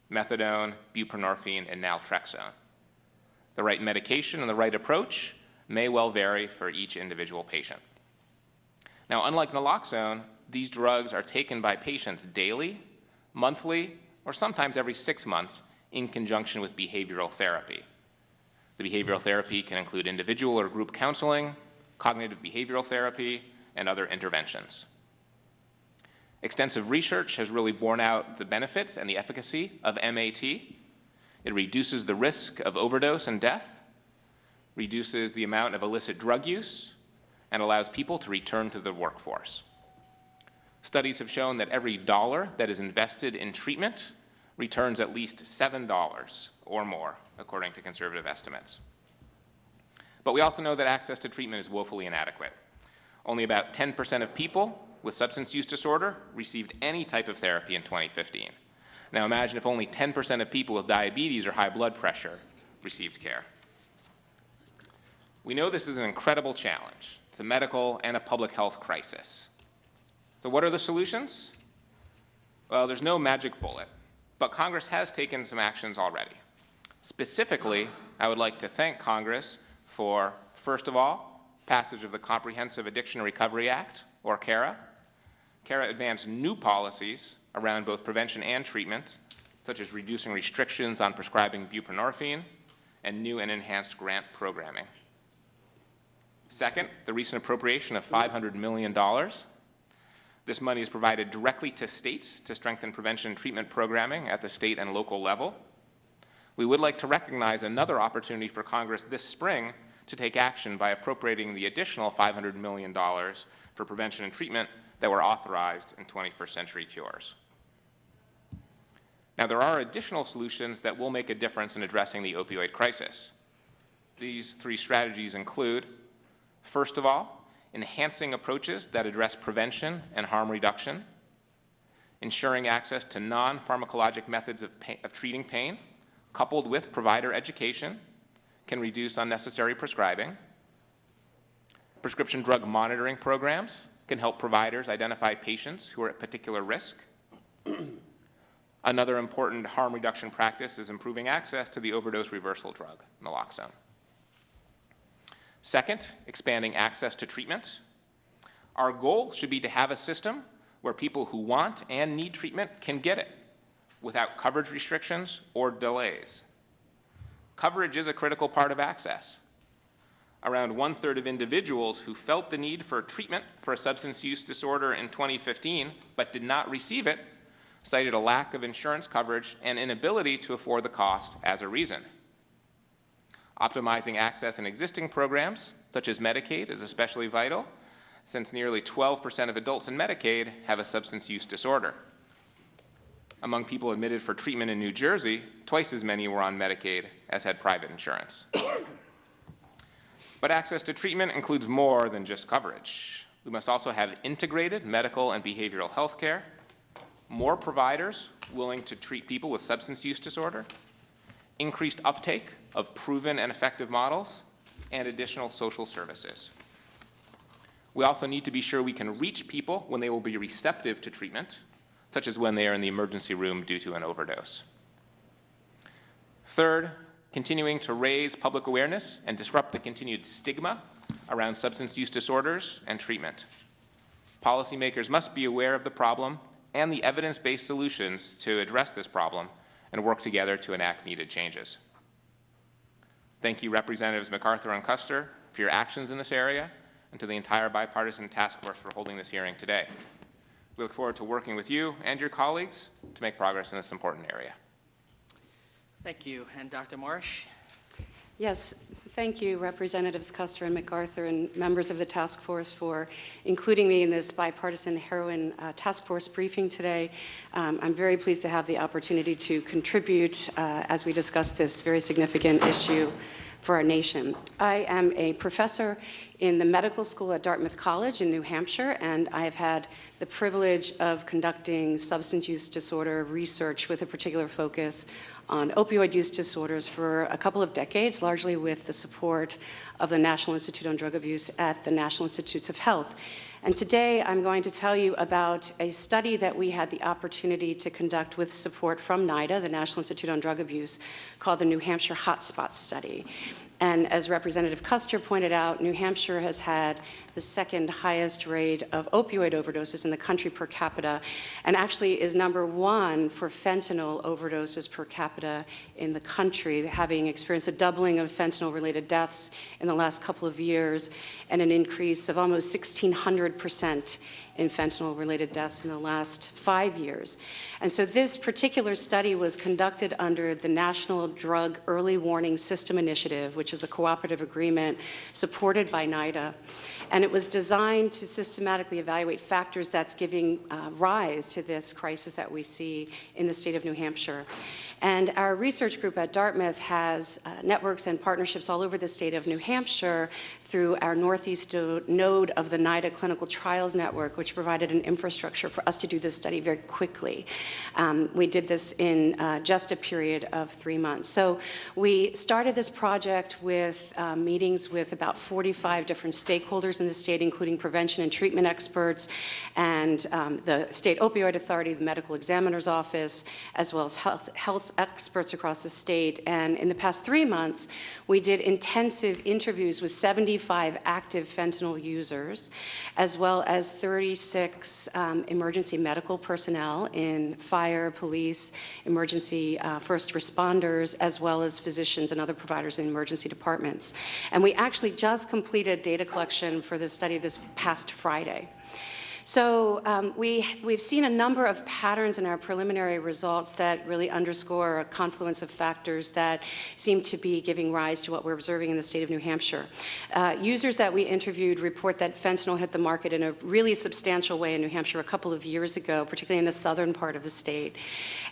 methadone, buprenorphine, and naltrexone. The right medication and the right approach may well vary for each individual patient. Now, unlike naloxone, these drugs are taken by patients daily, monthly, or sometimes every 6 months in conjunction with behavioral therapy. The behavioral therapy can include individual or group counseling, cognitive behavioral therapy, and other interventions. Extensive research has really borne out the benefits and the efficacy of MAT. It reduces the risk of overdose and death, reduces the amount of illicit drug use, and allows people to return to the workforce. Studies have shown that every dollar that is invested in treatment returns at least $7 or more, according to conservative estimates. But we also know that access to treatment is woefully inadequate. Only about 10% of people with substance use disorder received any type of therapy in 2015. Now imagine if only 10% of people with diabetes or high blood pressure received care. We know this is an incredible challenge. It's a medical and a public health crisis. So what are the solutions? Well, there's no magic bullet, but Congress has taken some actions already. Specifically, I would like to thank Congress for, first of all, passage of the Comprehensive Addiction Recovery Act, or CARA. CARA advanced new policies around both prevention and treatment, such as reducing restrictions on prescribing buprenorphine and new and enhanced grant programming. Second, the recent appropriation of $500 million. This money is provided directly to states to strengthen prevention and treatment programming at the state and local level. We would like to recognize another opportunity for Congress this spring to take action by appropriating the additional $500 million for prevention and treatment that were authorized in 21st Century Cures. Now, there are additional solutions that will make a difference in addressing the opioid crisis. These 3 strategies include, first of all, enhancing approaches that address prevention and harm reduction, ensuring access to non-pharmacologic methods of treating pain, coupled with provider education, can reduce unnecessary prescribing. Prescription drug monitoring programs can help providers identify patients who are at particular risk. Another important harm reduction practice is improving access to the overdose reversal drug, naloxone. Second, expanding access to treatment. Our goal should be to have a system where people who want and need treatment can get it without coverage restrictions or delays. Coverage is a critical part of access. Around 1/3 of individuals who felt the need for treatment for a substance use disorder in 2015 but did not receive it cited a lack of insurance coverage and inability to afford the cost as a reason. Optimizing access in existing programs, such as Medicaid, is especially vital, since nearly 12% of adults in Medicaid have a substance use disorder. Among people admitted for treatment in New Jersey, twice as many were on Medicaid as had private insurance. But access to treatment includes more than just coverage. We must also have integrated medical and behavioral health care, more providers willing to treat people with substance use disorder, increased uptake of proven and effective models, and additional social services. We also need to be sure we can reach people when they will be receptive to treatment, such as when they are in the emergency room due to an overdose. Third, continuing to raise public awareness and disrupt the continued stigma around substance use disorders and treatment. Policymakers must be aware of the problem and the evidence-based solutions to address this problem and work together to enact needed changes. Thank you, Representatives MacArthur and Custer, for your actions in this area, and to the entire bipartisan task force for holding this hearing today. We look forward to working with you and your colleagues to make progress in this important area. Thank you. And Dr. Marsh? Yes, thank you, Representatives Custer and MacArthur and members of the task force for including me in this bipartisan heroin task force briefing today. I'm very pleased to have the opportunity to contribute as we discuss this very significant issue for our nation. I am a professor in the medical school at Dartmouth College in New Hampshire, and I have had the privilege of conducting substance use disorder research with a particular focus on opioid use disorders for a couple of decades, largely with the support of the National Institute on Drug Abuse at the National Institutes of Health. And today I'm going to tell you about a study that we had the opportunity to conduct with support from NIDA, the National Institute on Drug Abuse, called the New Hampshire Hotspot Study. And as Representative Custer pointed out, New Hampshire has had the second highest rate of opioid overdoses in the country per capita, and actually is #1 for fentanyl overdoses per capita in the country, having experienced a doubling of fentanyl-related deaths in the last couple of years, and an increase of almost 1,600% in fentanyl-related deaths in the last 5 years. And so this particular study was conducted under the National Drug Early Warning System Initiative, which is a cooperative agreement supported by NIDA. And it was designed to systematically evaluate factors that's giving rise to this crisis that we see in the state of New Hampshire. And our research group at Dartmouth has networks and partnerships all over the state of New Hampshire through our Northeast node of the NIDA Clinical Trials Network, which provided an infrastructure for us to do this study very quickly. We did this in just a period of 3 months. So we started this project with meetings with about 45 different stakeholders in the state, including prevention and treatment experts, and the State Opioid Authority, the Medical Examiner's Office, as well as health experts across the state. And in the past 3 months, we did intensive interviews with 75 active fentanyl users, as well as 36 emergency medical personnel in fire, police, emergency first responders, as well as physicians and other providers in emergency departments. And we actually just completed data collection for this study this past Friday. So we've seen a number of patterns in our preliminary results that really underscore a confluence of factors that seem to be giving rise to what we're observing in the state of New Hampshire. Users that we interviewed report that fentanyl hit the market in a really substantial way in New Hampshire a couple of years ago, particularly in the southern part of the state.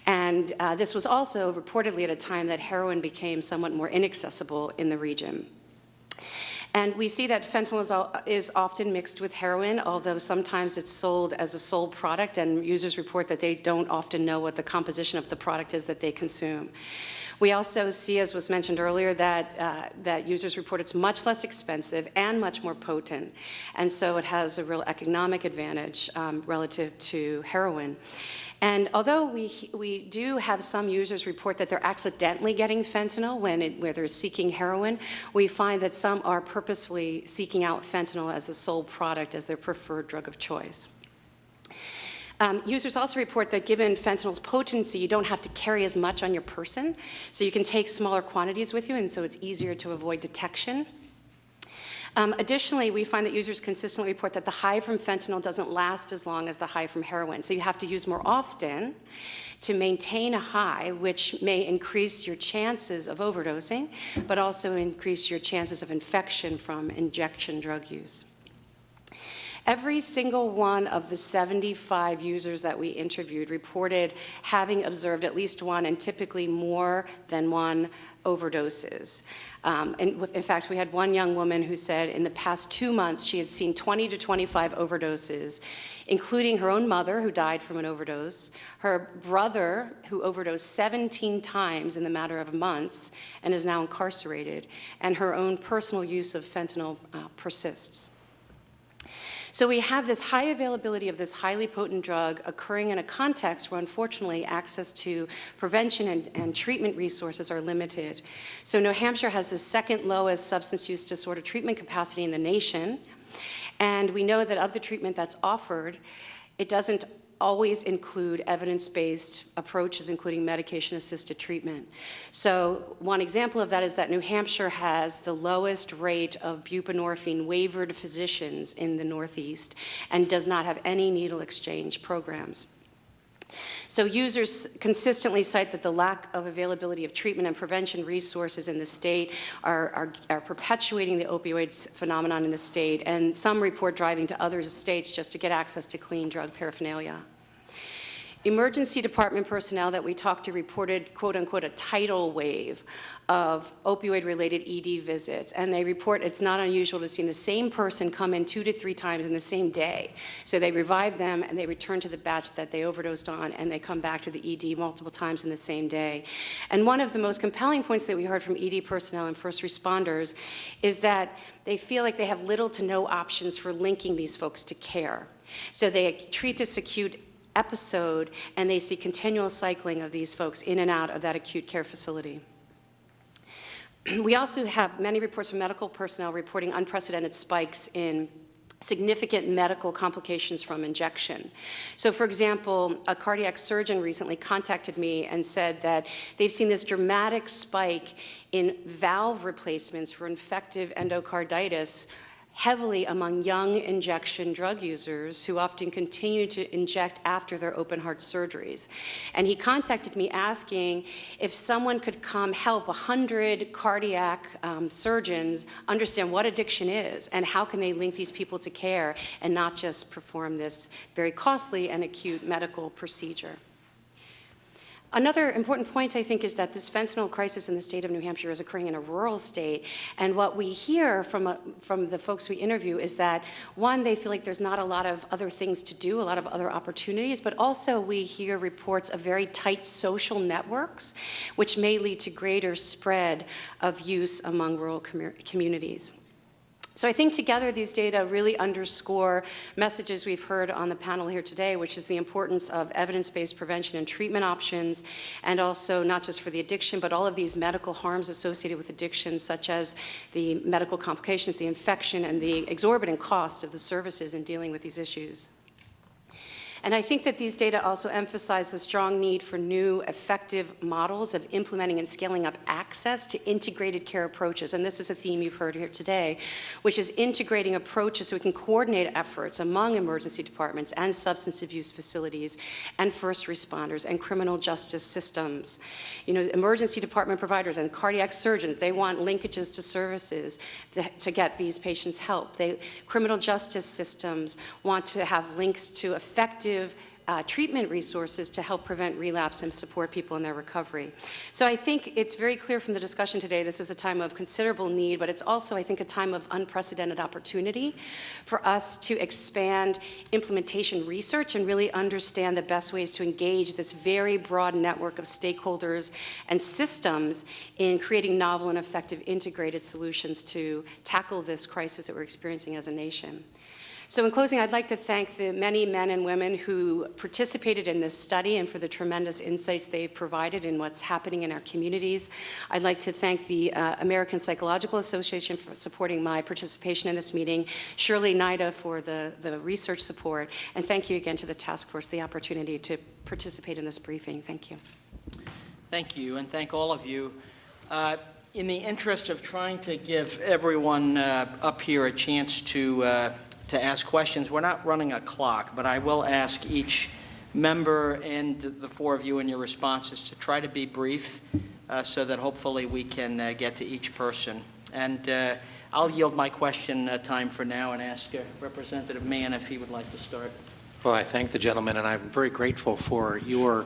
And this was also reportedly at a time that heroin became somewhat more inaccessible in the region. And we see that fentanyl is often mixed with heroin, although sometimes it's sold as a sole product, and users report that they don't often know what the composition of the product is that they consume. We also see, as was mentioned earlier, that users report it's much less expensive and much more potent, and so it has a real economic advantage relative to heroin. And although we do have some users report that they're accidentally getting fentanyl where they're seeking heroin, we find that some are purposefully seeking out fentanyl as the sole product, as their preferred drug of choice. Users also report that given fentanyl's potency, you don't have to carry as much on your person, so you can take smaller quantities with you, and so it's easier to avoid detection. Additionally, we find that users consistently report that the high from fentanyl doesn't last as long as the high from heroin. So you have to use more often to maintain a high, which may increase your chances of overdosing, but also increase your chances of infection from injection drug use. Every single one of the 75 users that we interviewed reported having observed at least one, and typically more than one, overdoses. And in fact, we had one young woman who said in the past 2 months she had seen 20 to 25 overdoses, including her own mother, who died from an overdose, her brother, who overdosed 17 times in the matter of months and is now incarcerated, and her own personal use of fentanyl persists. So we have this high availability of this highly potent drug occurring in a context where, unfortunately, access to prevention and treatment resources are limited. So New Hampshire has the second lowest substance use disorder treatment capacity in the nation, and we know that of the treatment that's offered, it doesn't always include evidence-based approaches, including medication-assisted treatment. So one example of that is that New Hampshire has the lowest rate of buprenorphine waivered physicians in the Northeast and does not have any needle exchange programs. So users consistently cite that the lack of availability of treatment and prevention resources in the state are perpetuating the opioids phenomenon in the state, and some report driving to other states just to get access to clean drug paraphernalia. Emergency department personnel that we talked to reported, quote unquote, a tidal wave of opioid-related ED visits, and they report it's not unusual to see the same person come in 2 to 3 times in the same day. So they revive them and they return to the batch that they overdosed on, and they come back to the ED multiple times in the same day. And one of the most compelling points that we heard from ED personnel and first responders is that they feel like they have little to no options for linking these folks to care. So they treat this acute episode, and they see continual cycling of these folks in and out of that acute care facility. We also have many reports from medical personnel reporting unprecedented spikes in significant medical complications from injection. So for example, a cardiac surgeon recently contacted me and said that they've seen this dramatic spike in valve replacements for infective endocarditis heavily among young injection drug users who often continue to inject after their open heart surgeries. And he contacted me asking if someone could come help 100 cardiac surgeons understand what addiction is and how can they link these people to care and not just perform this very costly and acute medical procedure. Another important point, I think, is that this fentanyl crisis in the state of New Hampshire is occurring in a rural state, and what we hear from the folks we interview is that, one, they feel like there's not a lot of other things to do, a lot of other opportunities, but also we hear reports of very tight social networks, which may lead to greater spread of use among rural communities. So I think together these data really underscore messages we've heard on the panel here today, which is the importance of evidence-based prevention and treatment options, and also not just for the addiction, but all of these medical harms associated with addiction, such as the medical complications, the infection, and the exorbitant cost of the services in dealing with these issues. And I think that these data also emphasize the strong need for new, effective models of implementing and scaling up access to integrated care approaches. And this is a theme you've heard here today, which is integrating approaches so we can coordinate efforts among emergency departments and substance abuse facilities and first responders and criminal justice systems. You know, emergency department providers and cardiac surgeons, they want linkages to services to get these patients help. Criminal justice systems want to have links to effective treatment resources to help prevent relapse and support people in their recovery. So I think it's very clear from the discussion today, this is a time of considerable need, but it's also, I think, a time of unprecedented opportunity for us to expand implementation research and really understand the best ways to engage this very broad network of stakeholders and systems in creating novel and effective integrated solutions to tackle this crisis that we're experiencing as a nation. So in closing, I'd like to thank the many men and women who participated in this study and for the tremendous insights they've provided in what's happening in our communities. I'd like to thank the American Psychological Association for supporting my participation in this meeting, Shirley NIDA for the research support, and thank you again to the task force for the opportunity to participate in this briefing. Thank you. Thank you, and thank all of you. in the interest of trying to give everyone up here a chance to ask questions, we're not running a clock, but I will ask each member and the four of you in your responses to try to be brief so that hopefully we can get to each person. And I'll yield my question time for now and ask Representative Mann if he would like to start. Well, I thank the gentleman, and I'm very grateful for your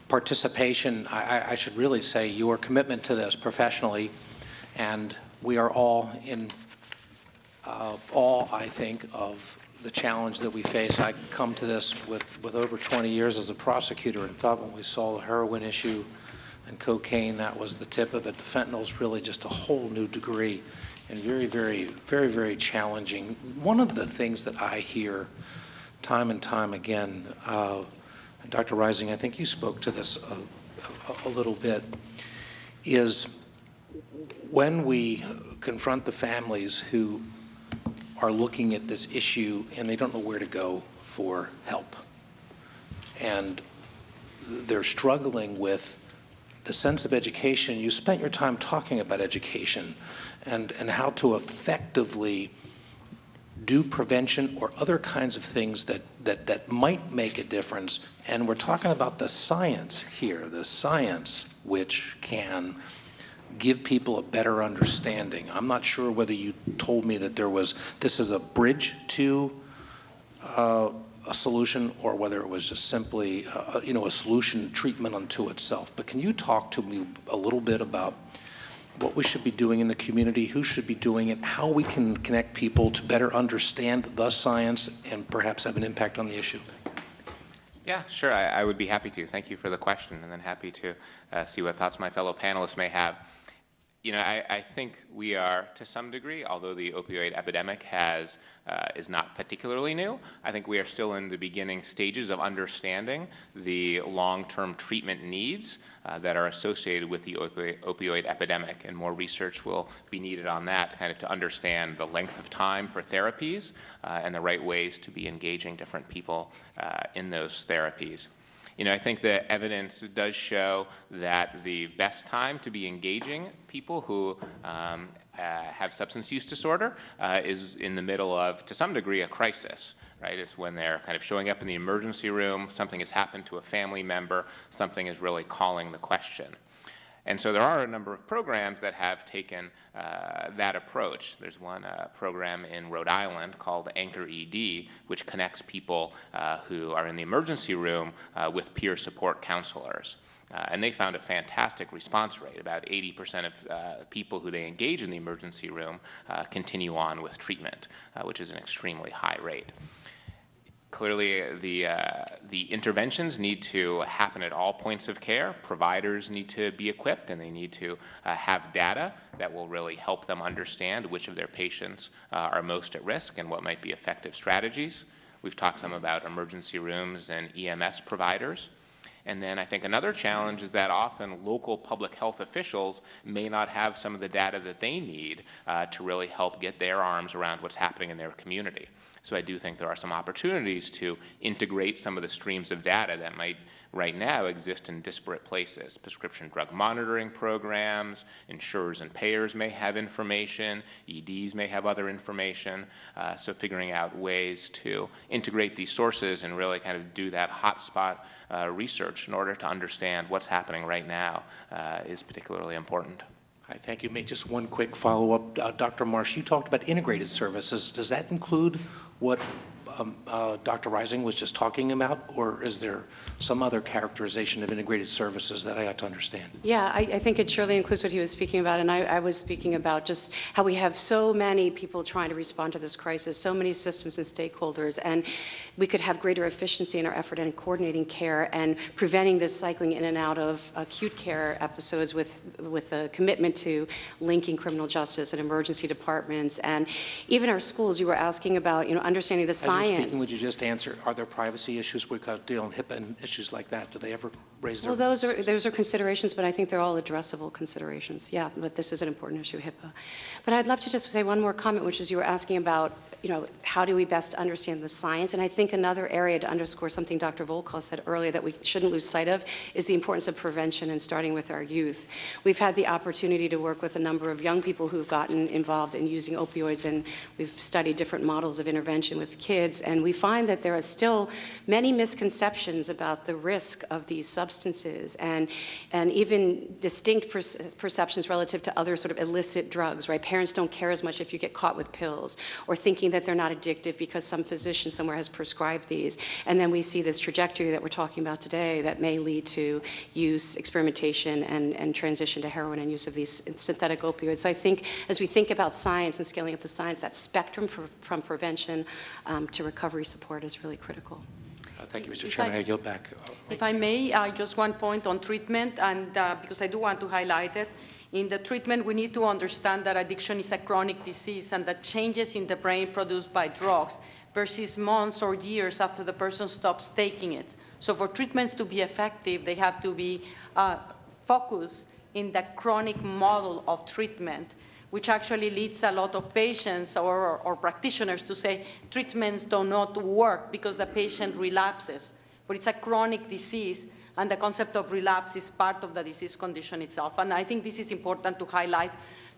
participation. I should really say your commitment to this professionally, and we are all in awe, I think, of the challenge that we face. I come to this with over 20 years as a prosecutor and thought when we saw the heroin issue and cocaine, that was the tip of it. The fentanyl is really just a whole new degree and very, very, very, very challenging. One of the things that I hear time and time again, Dr. Rising, I think you spoke to this a little bit, is when we confront the families who are looking at this issue and they don't know where to go for help. And they're struggling with the sense of education. You spent your time talking about education and how to effectively do prevention or other kinds of things that might make a difference. And we're talking about the science here, the science which can give people a better understanding. I'm not sure whether you told me that this is a bridge to a solution or whether it was just simply a solution treatment unto itself. But can you talk to me a little bit about what we should be doing in the community, who should be doing it, how we can connect people to better understand the science and perhaps have an impact on the issue? Yeah, sure. I would be happy to. Thank you for the question, and then happy to see what thoughts my fellow panelists may have. You know, I think we are, to some degree, although the opioid epidemic is not particularly new, I think we are still in the beginning stages of understanding the long-term treatment needs that are associated with the opioid epidemic, and more research will be needed on that, kind of to understand the length of time for therapies and the right ways to be engaging different people in those therapies. You know, I think the evidence does show that the best time to be engaging people who have substance use disorder is in the middle of, to some degree, a crisis, right? It's when they're kind of showing up in the emergency room, something has happened to a family member, something is really calling the question. And so there are a number of programs that have taken that approach. There's one program in Rhode Island called Anchor ED, which connects people who are in the emergency room with peer support counselors. And they found a fantastic response rate. About 80% of people who they engage in the emergency room continue on with treatment, which is an extremely high rate. Clearly, the interventions need to happen at all points of care. Providers need to be equipped, and they need to have data that will really help them understand which of their patients are most at risk and what might be effective strategies. We've talked some about emergency rooms and EMS providers. And then I think another challenge is that often local public health officials may not have some of the data that they need to really help get their arms around what's happening in their community. So I do think there are some opportunities to integrate some of the streams of data that might right now exist in disparate places. Prescription drug monitoring programs, insurers and payers may have information, EDs may have other information. So figuring out ways to integrate these sources and really kind of do that hotspot research in order to understand what's happening right now is particularly important. I thank you. Make just one quick follow-up. Dr. Marsh, you talked about integrated services. Does that include what Dr. Rising was just talking about, or is there some other characterization of integrated services that I ought to understand? Yeah, I think it surely includes what he was speaking about, and I was speaking about just how we have so many people trying to respond to this crisis, so many systems and stakeholders, and we could have greater efficiency in our effort in coordinating care and preventing this cycling in and out of acute care episodes with a commitment to linking criminal justice and emergency departments, and even our schools. You were asking about, understanding the science. As you're speaking, would you just answer, are there privacy issues? We've got to deal with HIPAA and issues like that. Do they ever raise their voices? Well, those are considerations, but I think they're all addressable considerations. Yeah, but this is an important issue, HIPAA. But I'd love to just say one more comment, which is you were asking about how do we best understand the science? And I think another area to underscore something Dr. VOLKOW said earlier that we shouldn't lose sight of is the importance of prevention and starting with our youth. We've had the opportunity to work with a number of young people who've gotten involved in using opioids, and we've studied different models of intervention with kids, and we find that there are still many misconceptions about the risk of these substances and even distinct perceptions relative to other sort of illicit drugs, right? Parents don't care as much if you get caught with pills, or thinking that they're not addictive because some physician somewhere has prescribed these. And then we see this trajectory that we're talking about today that may lead to use, experimentation, and transition to heroin and use of these synthetic opioids. So I think as we think about science and scaling up the science, that spectrum from prevention to recovery support is really critical. Thank you, Mr. Chairman. I yield back. If I may, just one point on treatment, and because I do want to highlight it. In the treatment, we need to understand that addiction is a chronic disease and that changes in the brain produced by drugs versus months or years after the person stops taking it. So for treatments to be effective, they have to be focused in the chronic model of treatment, which actually leads a lot of patients or practitioners to say treatments do not work because the patient relapses. But it's a chronic disease, and the concept of relapse is part of the disease condition itself. And I think this is important to highlight,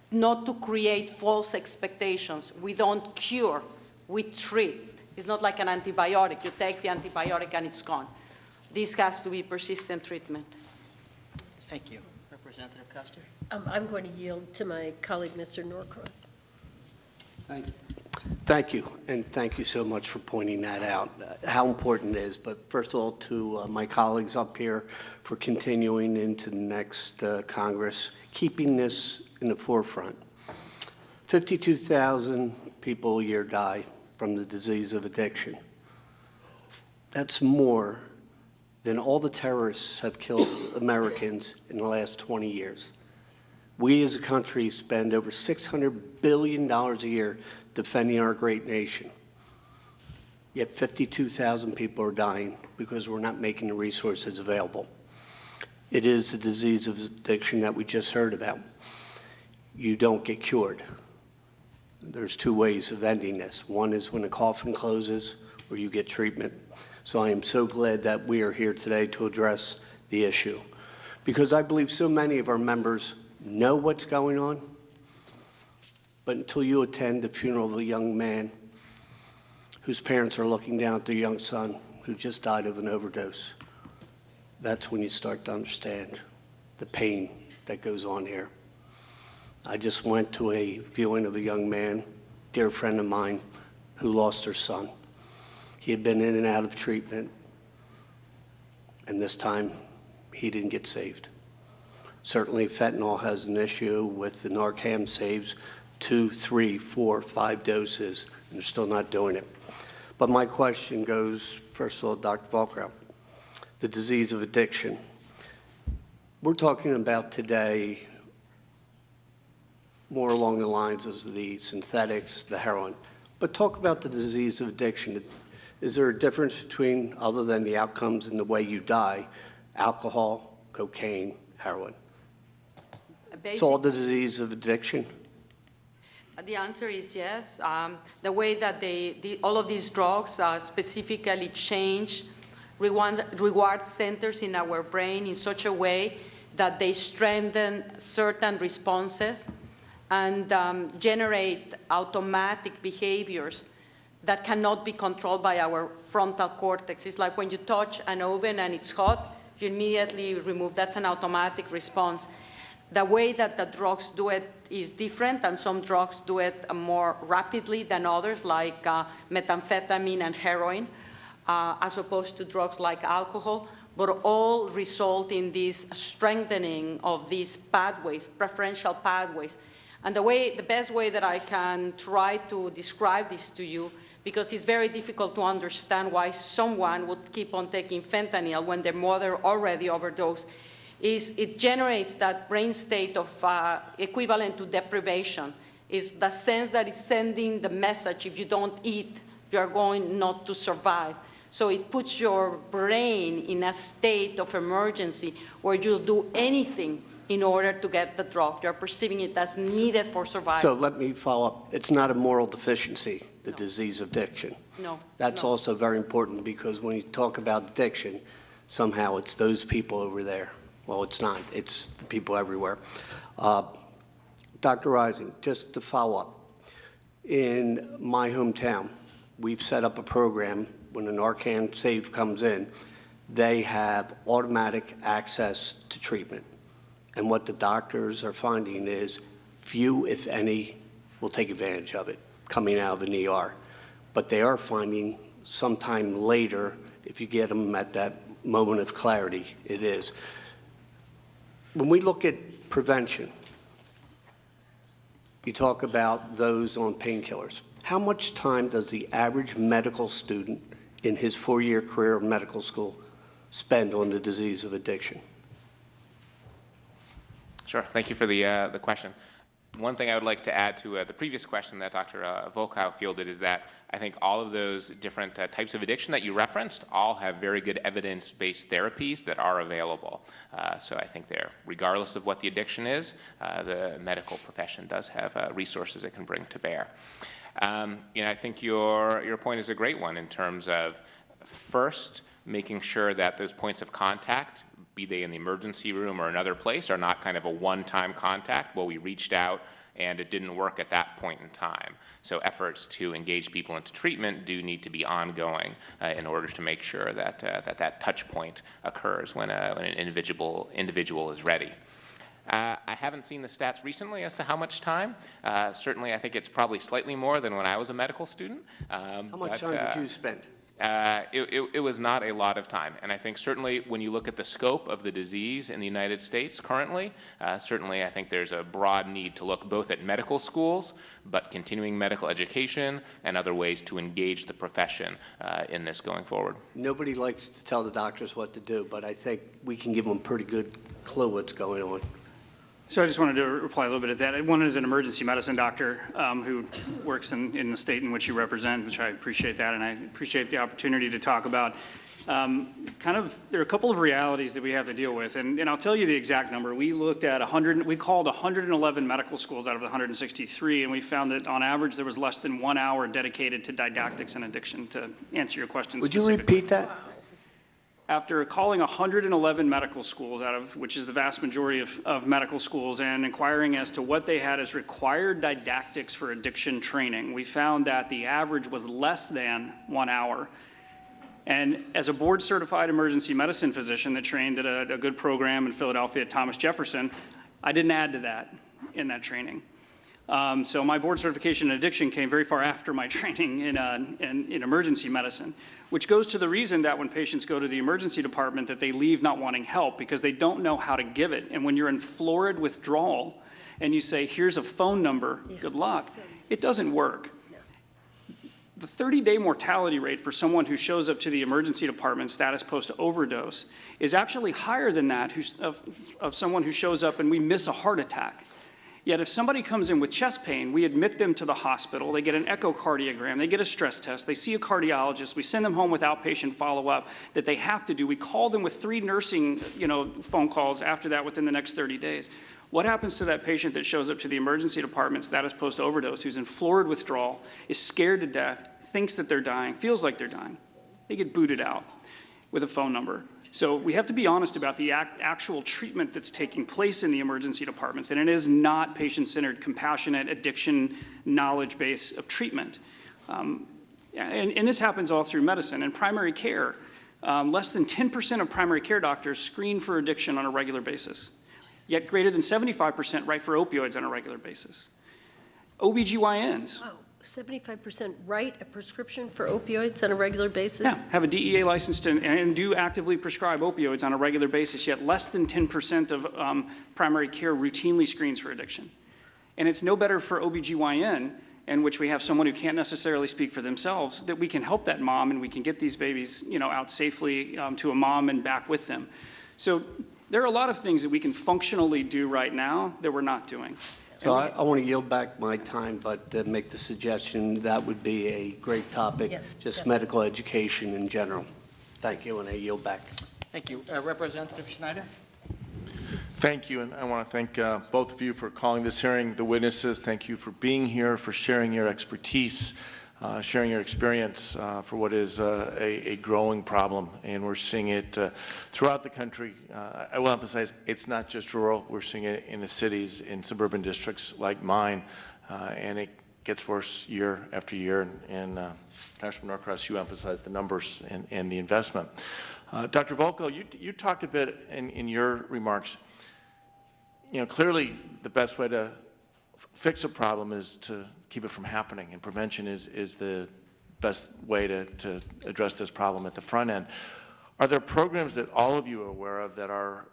not to create false expectations. We don't cure, we treat. It's not like an antibiotic. You take the antibiotic and it's gone. This has to be persistent treatment. Thank you. Representative Custer? I'm going to yield to my colleague, Mr. Norcross. Thank you, and thank you so much for pointing that out, how important it is. But first of all, to my colleagues up here for continuing into the next Congress, keeping this in the forefront. 52,000 people a year die from the disease of addiction. That's more than all the terrorists have killed Americans in the last 20 years. We as a country spend over $600 billion a year defending our great nation. Yet 52,000 people are dying because we're not making the resources available. It is the disease of addiction that we just heard about. You don't get cured. There's two ways of ending this. One is when the coffin closes or you get treatment. So I am so glad that we are here today to address the issue, because I believe so many of our members know what's going on, but until you attend the funeral of a young man whose parents are looking down at their young son who just died of an overdose, that's when you start to understand the pain that goes on here. I just went to a viewing of a young man, dear friend of mine, who lost her son. He had been in and out of treatment, and this time he didn't get saved. Certainly fentanyl has an issue with the Narcan saves 2, 3, 4, 5 doses, and they're still not doing it. But my question goes, first of all, Dr. VOLKOW, the disease of addiction. We're talking about today more along the lines of the synthetics, the heroin, but talk about the disease of addiction. Is there a difference between, other than the outcomes and the way you die, alcohol, cocaine, heroin? It's all the disease of addiction? The answer is yes. The way that all of these drugs specifically change reward centers in our brain in such a way that they strengthen certain responses and generate automatic behaviors that cannot be controlled by our frontal cortex. It's like when you touch an oven and it's hot, you immediately remove. That's an automatic response. The way that the drugs do it is different, and some drugs do it more rapidly than others, like methamphetamine and heroin, as opposed to drugs like alcohol, but all result in this strengthening of these pathways, preferential pathways. And the best way that I can try to describe this to you, because it's very difficult to understand why someone would keep on taking fentanyl when their mother already overdosed, is it generates that brain state of equivalent to deprivation, is the sense that it's sending the message, if you don't eat, you're going not to survive. So it puts your brain in a state of emergency where you'll do anything in order to get the drug. You're perceiving it as needed for survival. So let me follow up. It's not a moral deficiency. the disease of addiction. No. That's no. also very important because when you talk about addiction, somehow it's those people over there. Well, it's not. It's the people everywhere. Dr. Rising, just to follow up, in my hometown, we've set up a program when a Narcan save comes in, they have automatic access to treatment. And what the doctors are finding is few, if any, will take advantage of it coming out of an ER. But they are finding sometime later, if you get them at that moment of clarity, it is. When we look at prevention, you talk about those on painkillers. How much time does the average medical student in his 4-year career of medical school spend on the disease of addiction? Sure. Thank you for the question. One thing I would like to add to the previous question that Dr. VOLKOW fielded is that I think all of those different types of addiction that you referenced all have very good evidence-based therapies that are available. So I think they're, regardless of what the addiction is, the medical profession does have resources it can bring to bear. I think your point is a great one in terms of first making sure that those points of contact, be they in the emergency room or another place, are not kind of a one-time contact. Well, we reached out and it didn't work at that point in time. So efforts to engage people into treatment do need to be ongoing in order to make sure that that touch point occurs when an individual is ready. I haven't seen the stats recently as to how much time. Certainly, I think it's probably slightly more than when I was a medical student. How much time did you spend? It was not a lot of time. And I think certainly when you look at the scope of the disease in the United States currently, certainly I think there's a broad need to look both at medical schools, but continuing medical education and other ways to engage the profession in this going forward. Nobody likes to tell the doctors what to do, but I think we can give them a pretty good clue what's going on. So I just wanted to reply a little bit at that. One is an emergency medicine doctor who works in the state in which you represent, which I appreciate that, and I appreciate the opportunity to talk about. There are a couple of realities that we have to deal with, and I'll tell you the exact number. We looked at we called 111 medical schools out of the 163, and we found that on average there was less than 1 hour dedicated to didactics and addiction, to answer your question specifically. Would you repeat that? After calling 111 medical schools which is the vast majority of medical schools, and inquiring as to what they had as required didactics for addiction training, we found that the average was less than 1 hour. And as a board-certified emergency medicine physician that trained at a good program in Philadelphia at Thomas Jefferson, I didn't add to that in that training. So my board certification in addiction came very far after my training in emergency medicine, which goes to the reason that when patients go to the emergency department that they leave not wanting help because they don't know how to give it. And when you're in florid withdrawal and you say, here's a phone number, good luck, it doesn't work. The 30-day mortality rate for someone who shows up to the emergency department status post-overdose is actually higher than that of someone who shows up and we miss a heart attack. Yet if somebody comes in with chest pain, we admit them to the hospital, they get an echocardiogram, they get a stress test, they see a cardiologist, we send them home with outpatient follow-up that they have to do. We call them with 3 nursing phone calls after that within the next 30 days. What happens to that patient that shows up to the emergency department status post-overdose, who's in florid withdrawal, is scared to death, thinks that they're dying, feels like they're dying? They get booted out with a phone number. So we have to be honest about the actual treatment that's taking place in the emergency departments, and it is not patient-centered, compassionate, addiction knowledge base of treatment. And this happens all through medicine and primary care. Less than 10% of primary care doctors screen for addiction on a regular basis, yet greater than 75% write for opioids on a regular basis. OBGYNs. Wow. 75% write a prescription for opioids on a regular basis? Yeah, have a DEA license and do actively prescribe opioids on a regular basis, yet less than 10% of primary care routinely screens for addiction. And it's no better for OBGYN, in which we have someone who can't necessarily speak for themselves, that we can help that mom and we can get these babies out safely to a mom and back with them. So there are a lot of things that we can functionally do right now that we're not doing. So I want to yield back my time, but make the suggestion that would be a great topic, just medical education in general. Thank you, and I yield back. Thank you. Representative Schneider? Thank you, and I want to thank both of you for calling this hearing, the witnesses. Thank you for being here, for sharing your expertise. sharing your experience for what is a growing problem, and we're seeing it throughout the country. I will emphasize, it's not just rural. We're seeing it in the cities, in suburban districts like mine, and it gets worse year after year. And Congressman Norcross, you emphasized the numbers and the investment. Dr. VOLKOW, you talked a bit in your remarks. You know, clearly the best way to fix a problem is to keep it from happening, and prevention is the best way to address this problem at the front end. Are there programs that all of you are aware of that are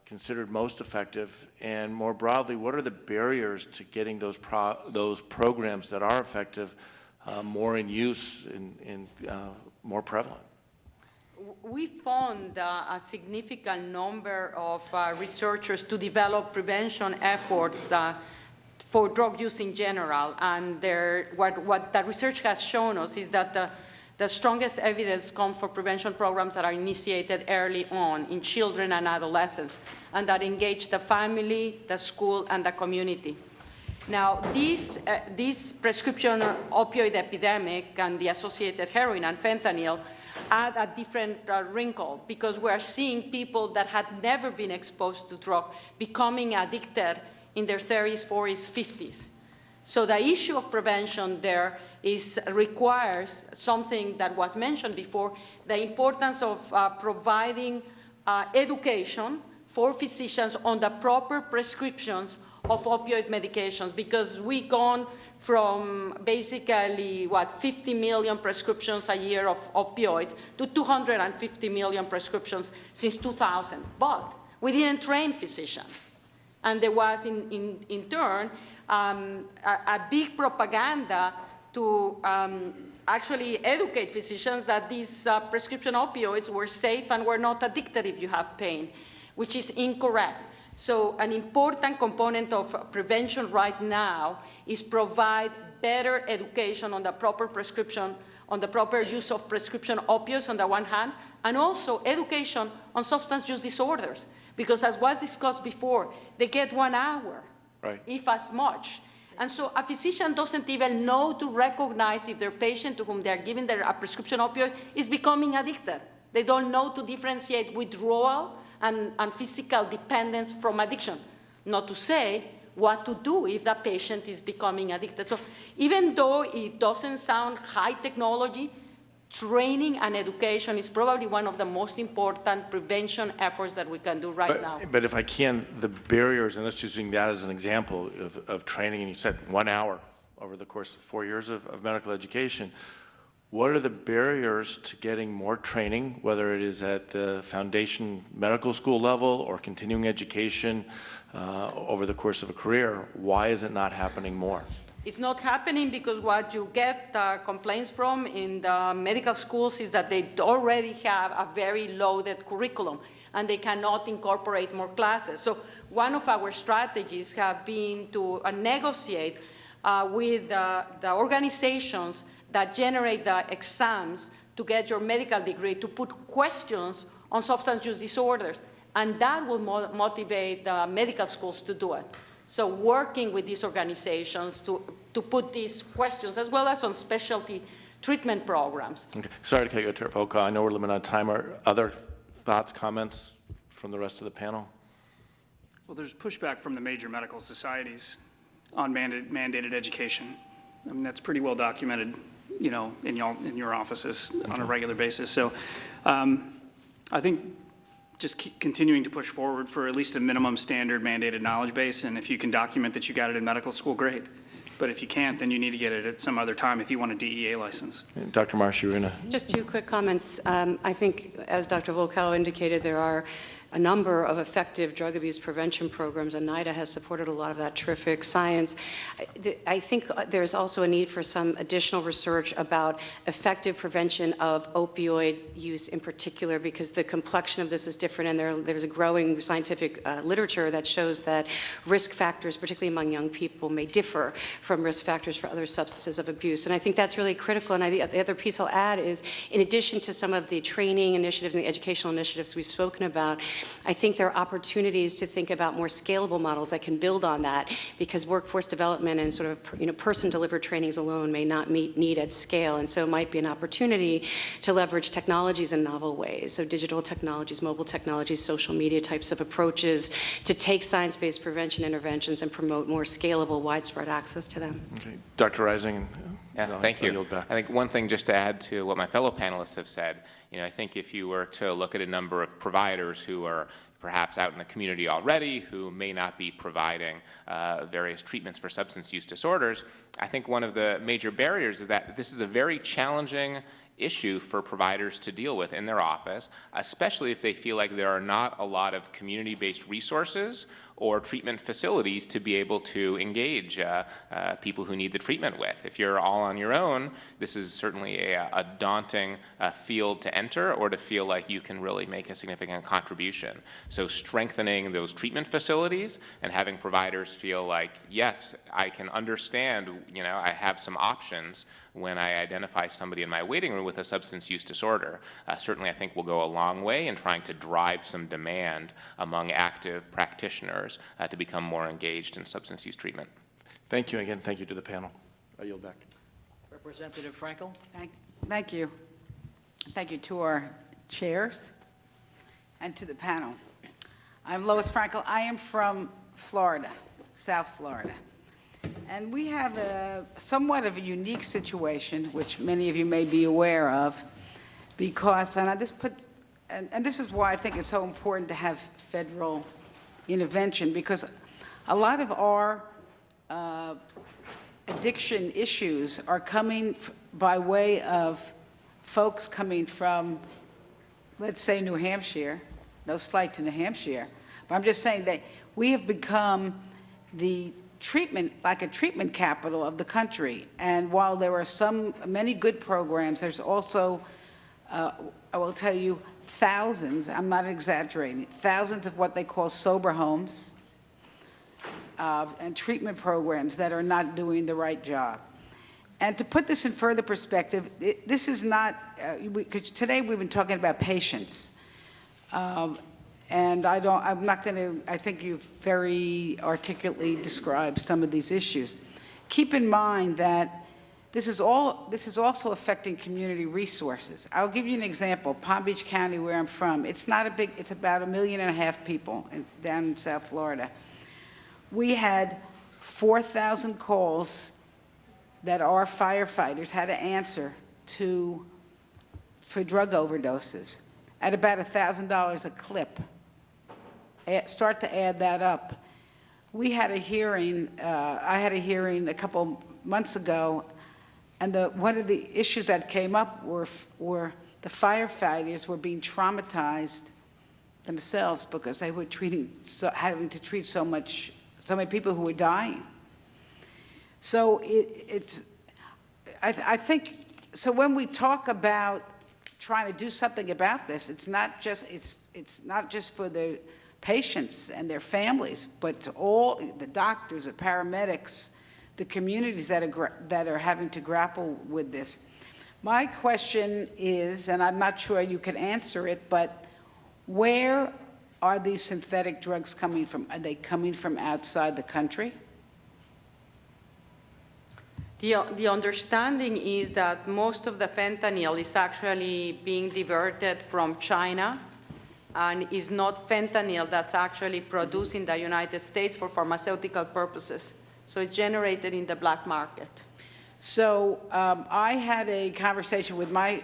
considered most effective? And more broadly, what are the barriers to getting those programs that are effective more in use and more prevalent? We found a significant number of researchers to develop prevention efforts for drug use in general, and what that research has shown us is that the strongest evidence comes for prevention programs that are initiated early on in children and adolescents, and that engage the family, the school, and the community. Now, this prescription opioid epidemic and the associated heroin and fentanyl add a different wrinkle, because we're seeing people that had never been exposed to drug becoming addicted in their 30s, 40s, 50s. So the issue of prevention there requires something that was mentioned before, the importance of providing education for physicians on the proper prescriptions of opioid medications, because we've gone from basically, 50 million prescriptions a year of opioids to 250 million prescriptions since 2000. But we didn't train physicians. And there was, in turn, a big propaganda to actually educate physicians that these prescription opioids were safe and were not addicted if you have pain, which is incorrect. So an important component of prevention right now is provide better education on the proper prescription, on the proper use of prescription opioids on the one hand, and also education on substance use disorders. Because as was discussed before, they get 1 hour, right, if as much. And so a physician doesn't even know to recognize if their patient to whom they're giving their prescription opioid is becoming addicted. They don't know to differentiate withdrawal and physical dependence from addiction. Not to say what to do if the patient is becoming addicted. So even though it doesn't sound high technology, training and education is probably one of the most important prevention efforts that we can do right now. But if I can, the barriers, and let's just using that as an example of training, and you said 1 hour over the course of 4 years of medical education, what are the barriers to getting more training, whether it is at the foundation medical school level or continuing education over the course of a career? Why is it not happening more? It's not happening because what you get complaints from in the medical schools is that they already have a very loaded curriculum and they cannot incorporate more classes. So one of our strategies have been to negotiate with the organizations that generate the exams to get your medical degree to put questions on substance use disorders, and that will motivate the medical schools to do it. So working with these organizations to put these questions, as well as on specialty treatment programs. Okay. Sorry to cut you off, VOLKOW. I know we're limited on time. Are other thoughts, comments from the rest of the panel? Well, there's pushback from the major medical societies on mandated education. I mean, that's pretty well documented, you know, in your offices on a regular basis. So I think just continuing to push forward for at least a minimum standard mandated knowledge base, and if you can document that you got it in medical school, great. But if you can't, then you need to get it at some other time if you want a DEA license. Dr. Marsh, you were going to... Just 2 quick comments. I think, as Dr. VOLKOW indicated, there are a number of effective drug abuse prevention programs, and NIDA has supported a lot of that terrific science. I think there's also a need for some additional research about effective prevention of opioid use in particular, because the complexion of this is different, and there's a growing scientific literature that shows that risk factors, particularly among young people, may differ from risk factors for other substances of abuse. And I think that's really critical. And the other piece I'll add is, in addition to some of the training initiatives and the educational initiatives we've spoken about, I think there are opportunities to think about more scalable models that can build on that, because workforce development and sort of person-delivered trainings alone may not meet need at scale, and so it might be an opportunity to leverage technologies in novel ways, so digital technologies, mobile technologies, social media types of approaches to take science-based prevention interventions and promote more scalable, widespread access to them. Okay. Dr. Rising. Yeah, thank you. I think one thing just to add to what my fellow panelists have said, I think if you were to look at a number of providers who are perhaps out in the community already, who may not be providing various treatments for substance use disorders, I think one of the major barriers is that this is a very challenging issue for providers to deal with in their office, especially if they feel like there are not a lot of community-based resources or treatment facilities to be able to engage people who need the treatment with. If you're all on your own, this is certainly a daunting field to enter, or to feel like you can really make a significant contribution. So strengthening those treatment facilities and having providers feel like, yes, I can understand, I have some options when I identify somebody in my waiting room with a substance use disorder, certainly I think will go a long way in trying to drive some demand among active practitioners to become more engaged in substance use treatment. Thank you again. Thank you to the panel. I yield back. Representative Frankel? Thank you. Thank you to our chairs and to the panel. I'm Lois Frankel. I am from Florida, South Florida. And we have somewhat of a unique situation, which many of you may be aware of, because, and this is why I think it's so important to have federal intervention, because a lot of our addiction issues are coming by way of folks coming from, let's say, New Hampshire. No slight to New Hampshire, but I'm just saying that we have become like a treatment capital of the country. And while there are many good programs, there's also, I will tell you, thousands, I'm not exaggerating, thousands of what they call sober homes and treatment programs that are not doing the right job. And to put this in further perspective, this is not, because today we've been talking about patients. And I think you've very articulately described some of these issues. Keep in mind that this is also affecting community resources. I'll give you an example. Palm Beach County, where I'm from, it's not a big, it's about 1.5 million people down in South Florida. We had 4,000 calls that our firefighters had to answer for drug overdoses at about $1,000 a clip. Start to add that up. We had a hearing, I had a hearing a couple months ago, and one of the issues that came up were the firefighters were being traumatized themselves because they were having to treat so many people who were dying. So I think, so when we talk about trying to do something about this, it's not just for the patients and their families, but to all the doctors, the paramedics, the communities that are having to grapple with this. My question is, and I'm not sure you can answer it, but where are these synthetic drugs coming from? Are they coming from outside the country? The understanding is that most of the fentanyl is actually being diverted from China and is not fentanyl that's actually produced in the United States for pharmaceutical purposes. So it's generated in the black market. So I had a conversation with my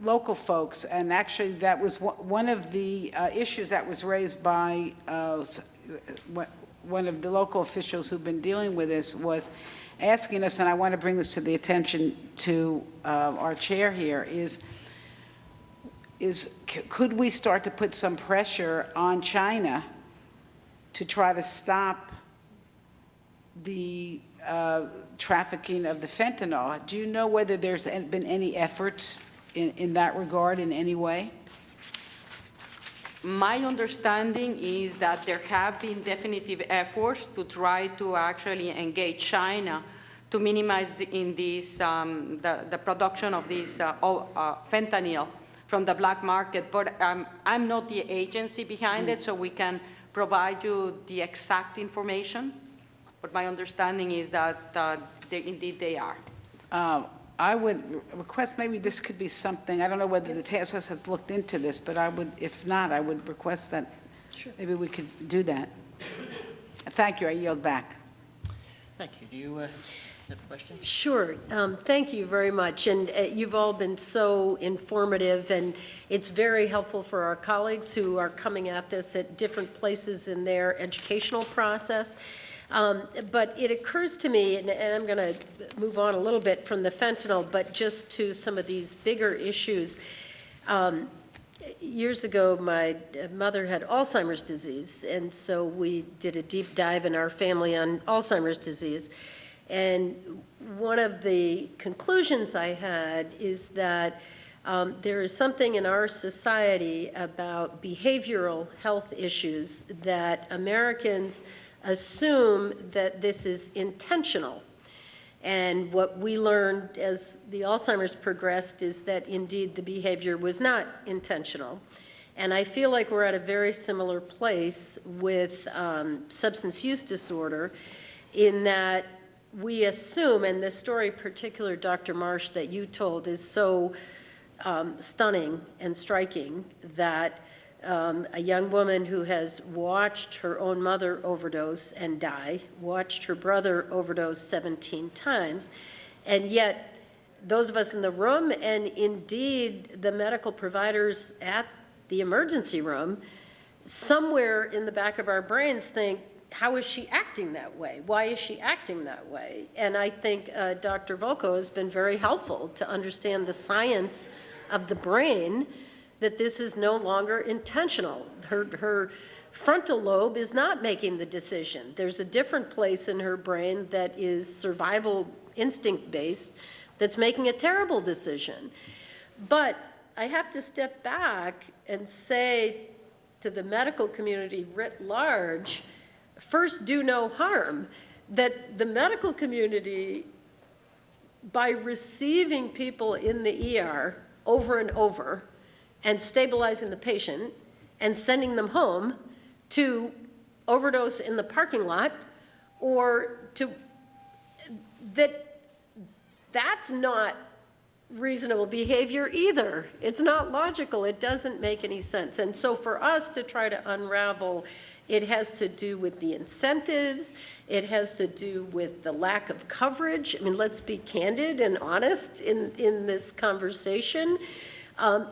local folks, and actually that was one of the issues that was raised by one of the local officials who've been dealing with this, was asking us, and I want to bring this to the attention to our chair here, is could we start to put some pressure on China to try to stop the trafficking of the fentanyl? Do you know whether there's been any efforts in that regard in any way? My understanding is that there have been definitive efforts to try to actually engage China to minimize the production of this fentanyl from the black market. But I'm not the agency behind it, so we can provide you the exact information. But my understanding is that indeed they are. I would request, maybe this could be something, I don't know whether the task force has looked into this, but I would, if not, I would request that maybe we could do that. Thank you, I yield back. Thank you. Do you have a question? Sure. Thank you very much. And you've all been so informative, and it's very helpful for our colleagues who are coming at this at different places in their educational process. But it occurs to me, and I'm going to move on a little bit from the fentanyl, but just to some of these bigger issues. Years ago, my mother had Alzheimer's disease, and so we did a deep dive in our family on Alzheimer's disease. And one of the conclusions I had is that there is something in our society about behavioral health issues that Americans assume that this is intentional. And what we learned as the Alzheimer's progressed is that indeed the behavior was not intentional. And I feel like we're at a very similar place with substance use disorder, in that we assume, and the story particular, Dr. Marsh, that you told is so stunning and striking, that a young woman who has watched her own mother overdose and die, watched her brother overdose 17 times, and yet those of us in the room, and indeed the medical providers at the emergency room, somewhere in the back of our brains think, how is she acting that way? Why is she acting that way? And I think Dr. VOLKOW has been very helpful to understand the science of the brain, that this is no longer intentional. Her frontal lobe is not making the decision. There's a different place in her brain that is survival instinct-based that's making a terrible decision. But I have to step back and say to the medical community writ large, first, do no harm, that the medical community, by receiving people in the ER over and over, and stabilizing the patient and sending them home to overdose in the parking lot, or to, that's not reasonable behavior either. It's not logical. It doesn't make any sense. And so for us to try to unravel, it has to do with the incentives. It has to do with the lack of coverage. I mean, let's be candid and honest in this conversation.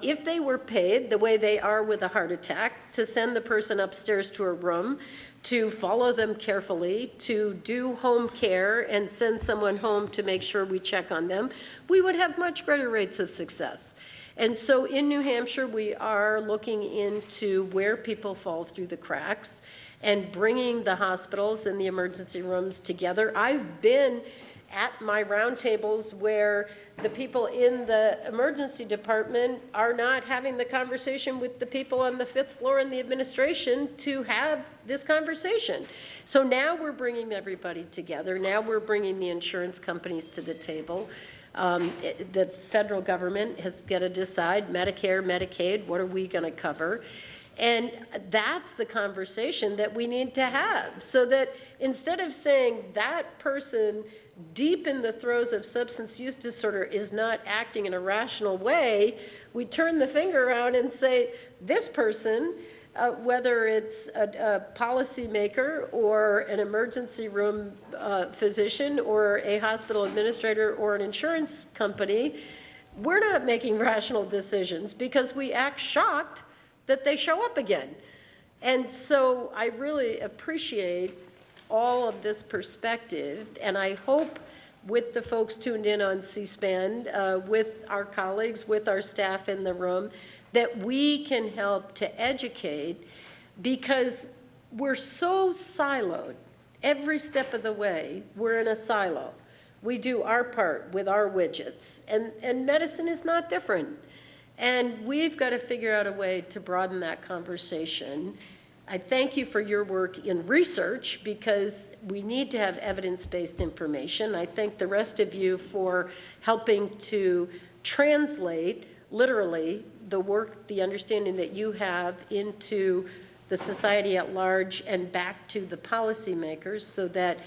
If they were paid the way they are with a heart attack, to send the person upstairs to a room, to follow them carefully, to do home care and send someone home to make sure we check on them, we would have much greater rates of success. And so in New Hampshire, we are looking into where people fall through the cracks and bringing the hospitals and the emergency rooms together. I've been at my roundtables where the people in the emergency department are not having the conversation with the people on the 5th floor in the administration to have this conversation. So now we're bringing everybody together. Now we're bringing the insurance companies to the table. The federal government has got to decide, Medicare, Medicaid, what are we going to cover? And that's the conversation that we need to have, so that instead of saying that person deep in the throes of substance use disorder is not acting in a rational way, we turn the finger around and say, this person, whether it's a policymaker or an emergency room physician or a hospital administrator or an insurance company, we're not making rational decisions because we act shocked that they show up again. And so I really appreciate all of this perspective, and I hope with the folks tuned in on C-SPAN, with our colleagues, with our staff in the room, that we can help to educate, because we're so siloed. Every step of the way, we're in a silo. We do our part with our widgets, and medicine is not different. And we've got to figure out a way to broaden that conversation. I thank you for your work in research, because we need to have evidence-based information. I thank the rest of you for helping to translate, literally, the work, the understanding that you have into the society at large and back to the policymakers so that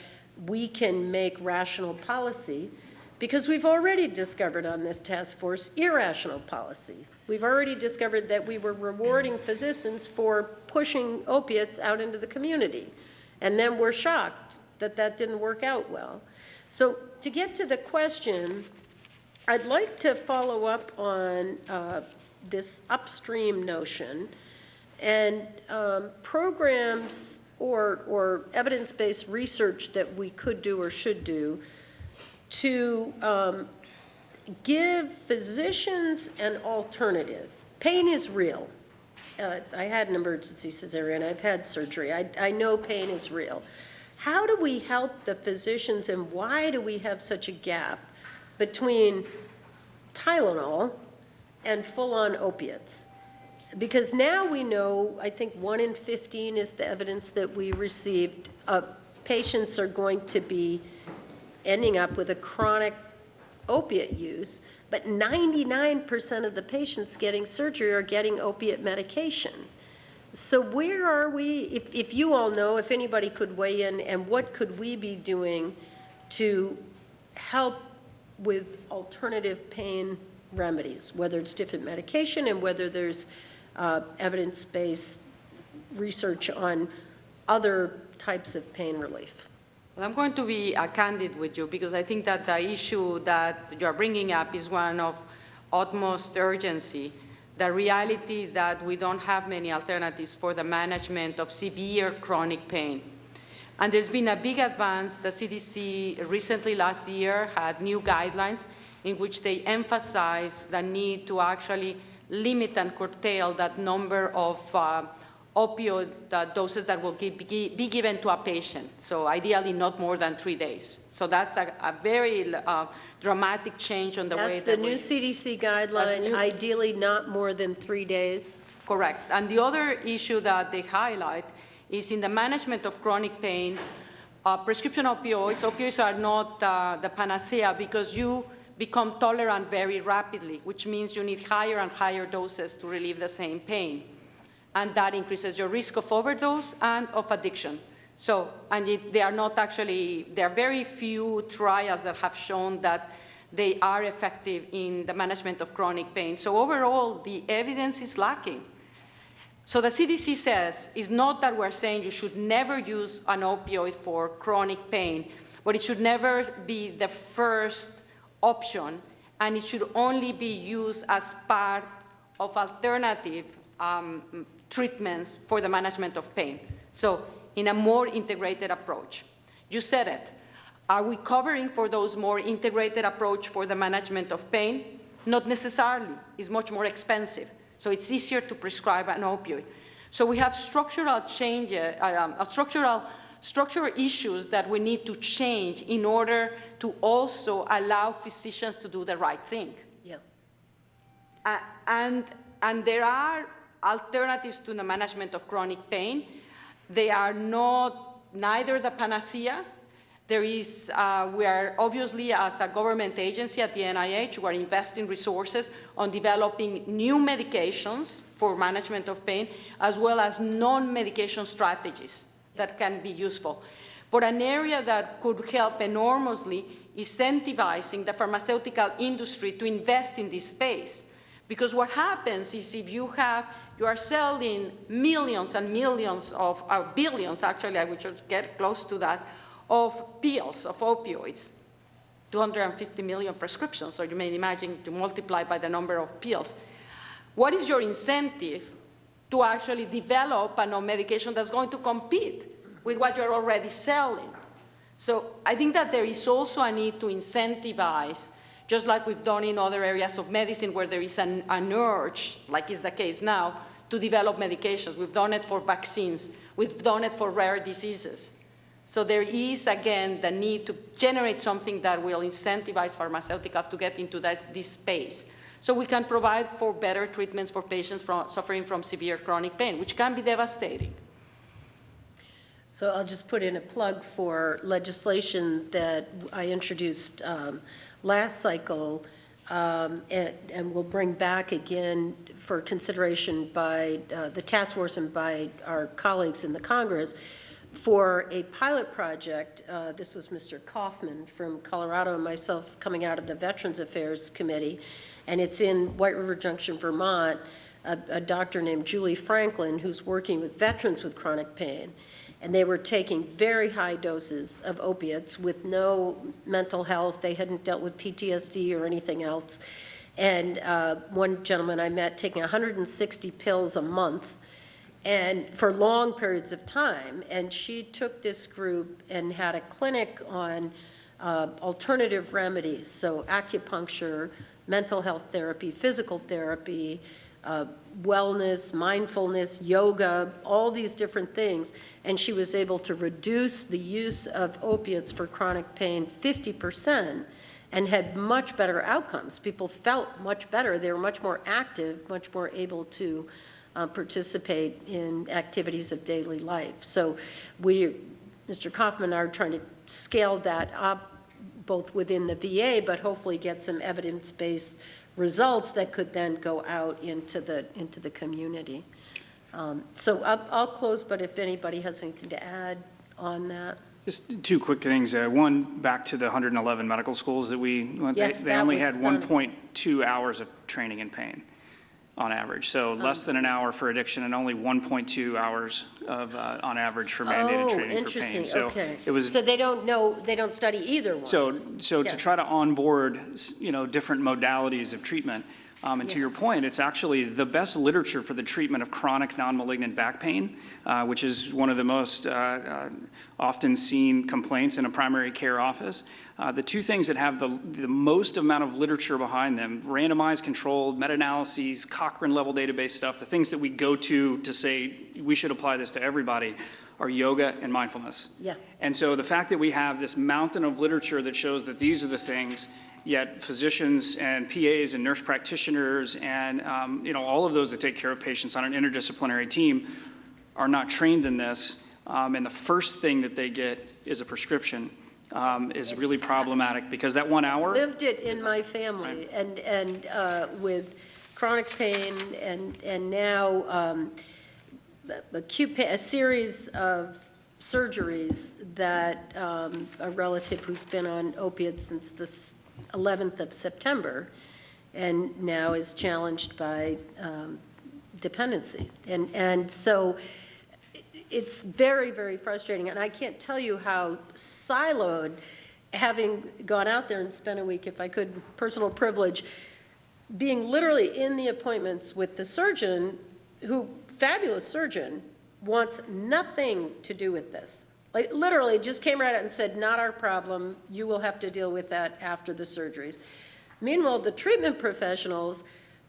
we can make rational policy, because we've already discovered on this task force irrational policy. We've already discovered that we were rewarding physicians for pushing opiates out into the community, and then we're shocked that that didn't work out well. So to get to the question, I'd like to follow up on this upstream notion and programs or evidence-based research that we could do or should do to give physicians an alternative. Pain is real. I had an emergency cesarean. I've had surgery. I know pain is real. How do we help the physicians, and why do we have such a gap between Tylenol and full-on opiates? Because now we know, I think 1 in 15 is the evidence that we received, patients are going to be ending up with a chronic opiate use, but 99% of the patients getting surgery are getting opiate medication. So where are we, if you all know, if anybody could weigh in, and what could we be doing to help with alternative pain remedies, whether it's different medication and whether there's evidence-based research on other types of pain relief? Well, I'm going to be candid with you because I think that the issue that you're bringing up is one of utmost urgency. The reality that we don't have many alternatives for the management of severe chronic pain. And there's been a big advance. The CDC recently last year had new guidelines in which they emphasize the need to actually limit and curtail that number of opioid doses that will be given to a patient. So ideally not more than 3 days. So that's a very dramatic change on the way that That's the new CDC guideline, ideally not more than 3 days. Correct. And the other issue that they highlight is in the management of chronic pain, prescription opioids. Opioids are not the panacea because you become tolerant very rapidly, which means you need higher and higher doses to relieve the same pain. And that increases your risk of overdose and of addiction. So, and they are not actually, there are very few trials that have shown that they are effective in the management of chronic pain. So overall, the evidence is lacking. So the CDC says, it's not that we're saying you should never use an opioid for chronic pain, but it should never be the first option, and it should only be used as part of alternative treatments for the management of pain. So in a more integrated approach. You said it. Are we covering for those more integrated approach for the management of pain? Not necessarily. It's much more expensive. So it's easier to prescribe an opioid. So we have structural changes, structural issues that we need to change in order to also allow physicians to do the right thing. Yeah. And there are alternatives to the management of chronic pain. They are neither the panacea. There is, we are obviously, as a government agency at the NIH, we are investing resources on developing new medications for management of pain, as well as non-medication strategies that can be useful. But an area that could help enormously is incentivizing the pharmaceutical industry to invest in this space. Because what happens is if you are selling millions and millions of, billions actually, I would just get close to that, of pills, of opioids, 250 million prescriptions, so you may imagine to multiply by the number of pills. What is your incentive to actually develop a medication that's going to compete with what you're already selling? So I think that there is also a need to incentivize, just like we've done in other areas of medicine where there is an urge, like is the case now, to develop medications. We've done it for vaccines. We've done it for rare diseases. So there is, again, the need to generate something that will incentivize pharmaceuticals to get into this space. So we can provide for better treatments for patients suffering from severe chronic pain, which can be devastating. So I'll just put in a plug for legislation that I introduced last cycle and we'll bring back again for consideration by the task force and by our colleagues in the Congress for a pilot project. This was Mr. Kaufman from Colorado and myself coming out of the Veterans Affairs Committee, and it's in White River Junction, Vermont, a doctor named Julie Franklin who's working with veterans with chronic pain. And they were taking very high doses of opiates with no mental health. They hadn't dealt with PTSD or anything else. And one gentleman I met taking 160 pills a month and for long periods of time. And she took this group and had a clinic on alternative remedies, so acupuncture, mental health therapy, physical therapy, wellness, mindfulness, yoga, all these different things. And she was able to reduce the use of opiates for chronic pain 50% and had much better outcomes. People felt much better. They were much more active, much more able to participate in activities of daily life. So Mr. Kaufman and I are trying to scale that up both within the VA, but hopefully get some evidence-based results that could then go out into the community. So I'll close, but if anybody has anything to add on that. Just two quick things. One, back to the 111 medical schools that they only had 1.2 hours of training in pain on average. So less than an hour for addiction and only 1.2 hours of, on average for mandated training for pain. So okay. it was. So they don't study either one. So Yeah. to try to onboard, different modalities of treatment, and to your point, it's actually the best literature for the treatment of chronic non-malignant back pain, which is one of the most often seen complaints in a primary care office. The two things that have the most amount of literature behind them, randomized, controlled, meta-analyses, Cochrane-level database stuff, the things that we go to say we should apply this to everybody, are yoga and mindfulness. Yeah. And so the fact that we have this mountain of literature that shows that these are the things, yet physicians and PAs and nurse practitioners and all of those that take care of patients on an interdisciplinary team are not trained in this, and the first thing that they get is a prescription, is really problematic because that 1 hour. Lived it in my family, right. and with chronic pain and now acute pain, a series of surgeries that a relative who's been on opiates since the 11th of September and now is challenged by dependency. And so it's very, very frustrating. And I can't tell you how siloed, having gone out there and spent a week, if I could, personal privilege, being literally in the appointments with the surgeon who, fabulous surgeon, wants nothing to do with this. Like literally just came right out and said, not our problem, you will have to deal with that after the surgeries. Meanwhile, the treatment professionals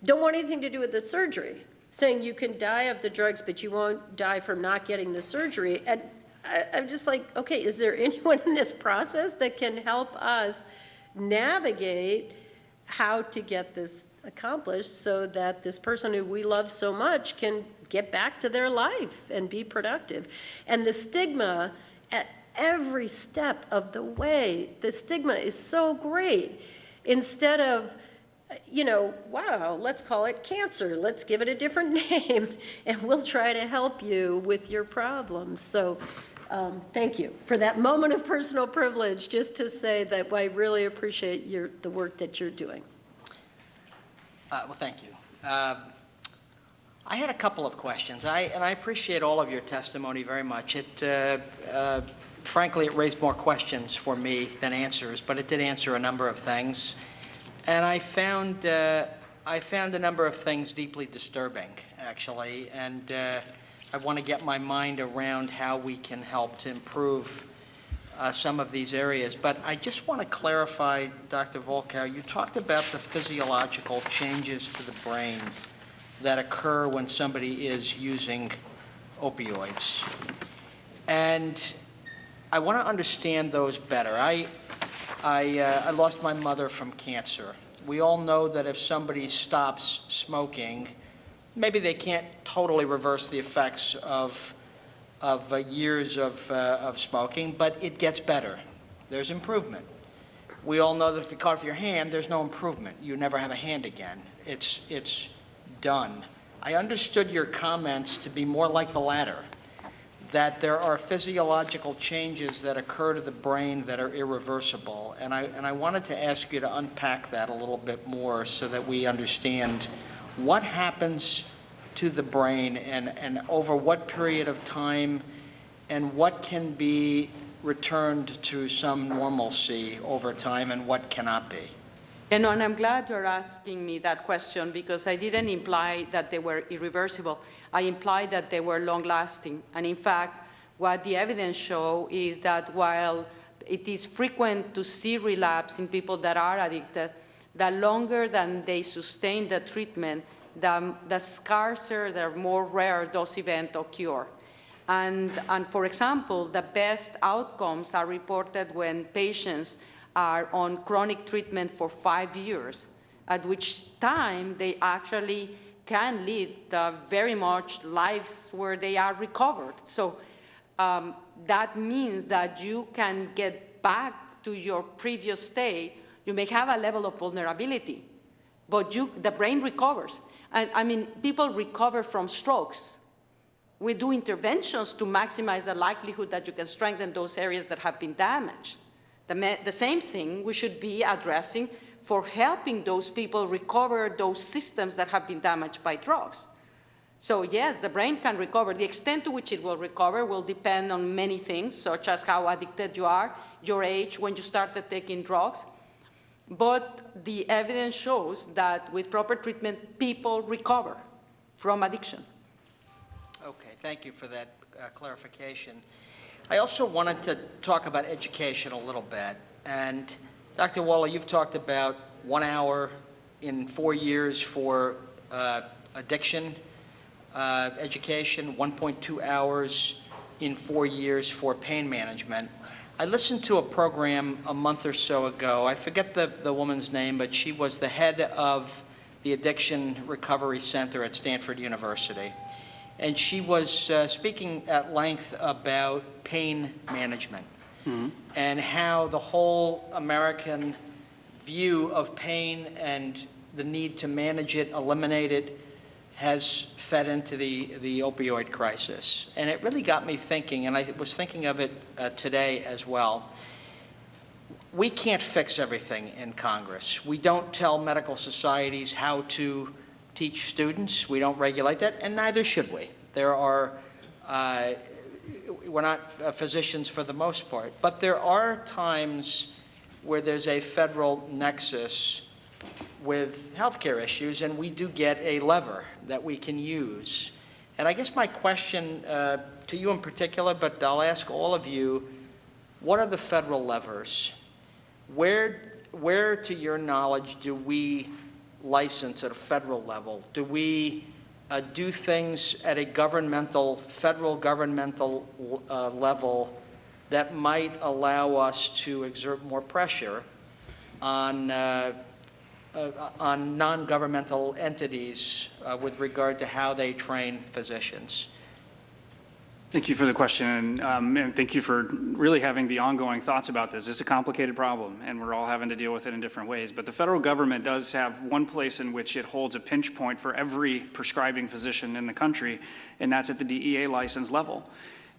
don't want anything to do with the surgery, saying you can die of the drugs, but you won't die from not getting the surgery. And I'm just like, okay, is there anyone in this process that can help us navigate how to get this accomplished so that this person who we love so much can get back to their life and be productive? And the stigma at every step of the way, the stigma is so great. Instead of, wow, let's call it cancer. Let's give it a different name, and we'll try to help you with your problems. So thank you for that moment of personal privilege, just to say that I really appreciate the work that you're doing. Well, thank you. I had a couple of questions, and I appreciate all of your testimony very much. Frankly, it raised more questions for me than answers, but it did answer a number of things. And I found a number of things deeply disturbing, actually, and I want to get my mind around how we can help to improve some of these areas. But I just want to clarify, Dr. VOLKOW, you talked about the physiological changes to the brain that occur when somebody is using opioids. And I want to understand those better. I lost my mother from cancer. We all know that if somebody stops smoking, maybe they can't totally reverse the effects of years of smoking, but it gets better. There's improvement. We all know that if you cut off your hand, there's no improvement. You never have a hand again. It's done. I understood your comments to be more like the latter, that there are physiological changes that occur to the brain that are irreversible. And I wanted to ask you to unpack that a little bit more so that we understand what happens to the brain and over what period of time, and what can be returned to some normalcy over time and what cannot be. And I'm glad you're asking me that question, because I didn't imply that they were irreversible. I implied that they were long-lasting. And in fact, what the evidence shows is that while it is frequent to see relapse in people that are addicted, the longer than they sustain the treatment, the scarcer, the more rare those events occur. And for example, the best outcomes are reported when patients are on chronic treatment for 5 years, at which time they actually can lead very much lives where they are recovered. So that means that you can get back to your previous state. You may have a level of vulnerability, but the brain recovers. And I mean, people recover from strokes. We do interventions to maximize the likelihood that you can strengthen those areas that have been damaged. The same thing we should be addressing for helping those people recover those systems that have been damaged by drugs. So yes, the brain can recover. The extent to which it will recover will depend on many things, such as how addicted you are, your age, when you started taking drugs. But the evidence shows that with proper treatment, people recover from addiction. Okay, thank you for that clarification. I also wanted to talk about education a little bit. And Dr. Waller, you've talked about 1 hour in 4 years for addiction education, 1.2 hours in 4 years for pain management. I listened to a program a month or so ago. I forget the woman's name, but she was the head of the Addiction Recovery Center at Stanford University. And she was speaking at length about pain management and how the whole American view of pain and the need to manage it, eliminate it, has fed into the opioid crisis. And it really got me thinking, and I was thinking of it today as well. We can't fix everything in Congress. We don't tell medical societies how to teach students. We don't regulate that, and neither should we. There are, we're not physicians for the most part, but there are times where there's a federal nexus with healthcare issues, and we do get a lever that we can use. And I guess my question to you in particular, but I'll ask all of you, what are the federal levers? Where to your knowledge, do we license at a federal level? Do we do things at a federal governmental level that might allow us to exert more pressure on non-governmental entities with regard to how they train physicians? Thank you for the question, and thank you for really having the ongoing thoughts about this. It's a complicated problem, and we're all having to deal with it in different ways. But the federal government does have one place in which it holds a pinch point for every prescribing physician in the country, and that's at the DEA license level.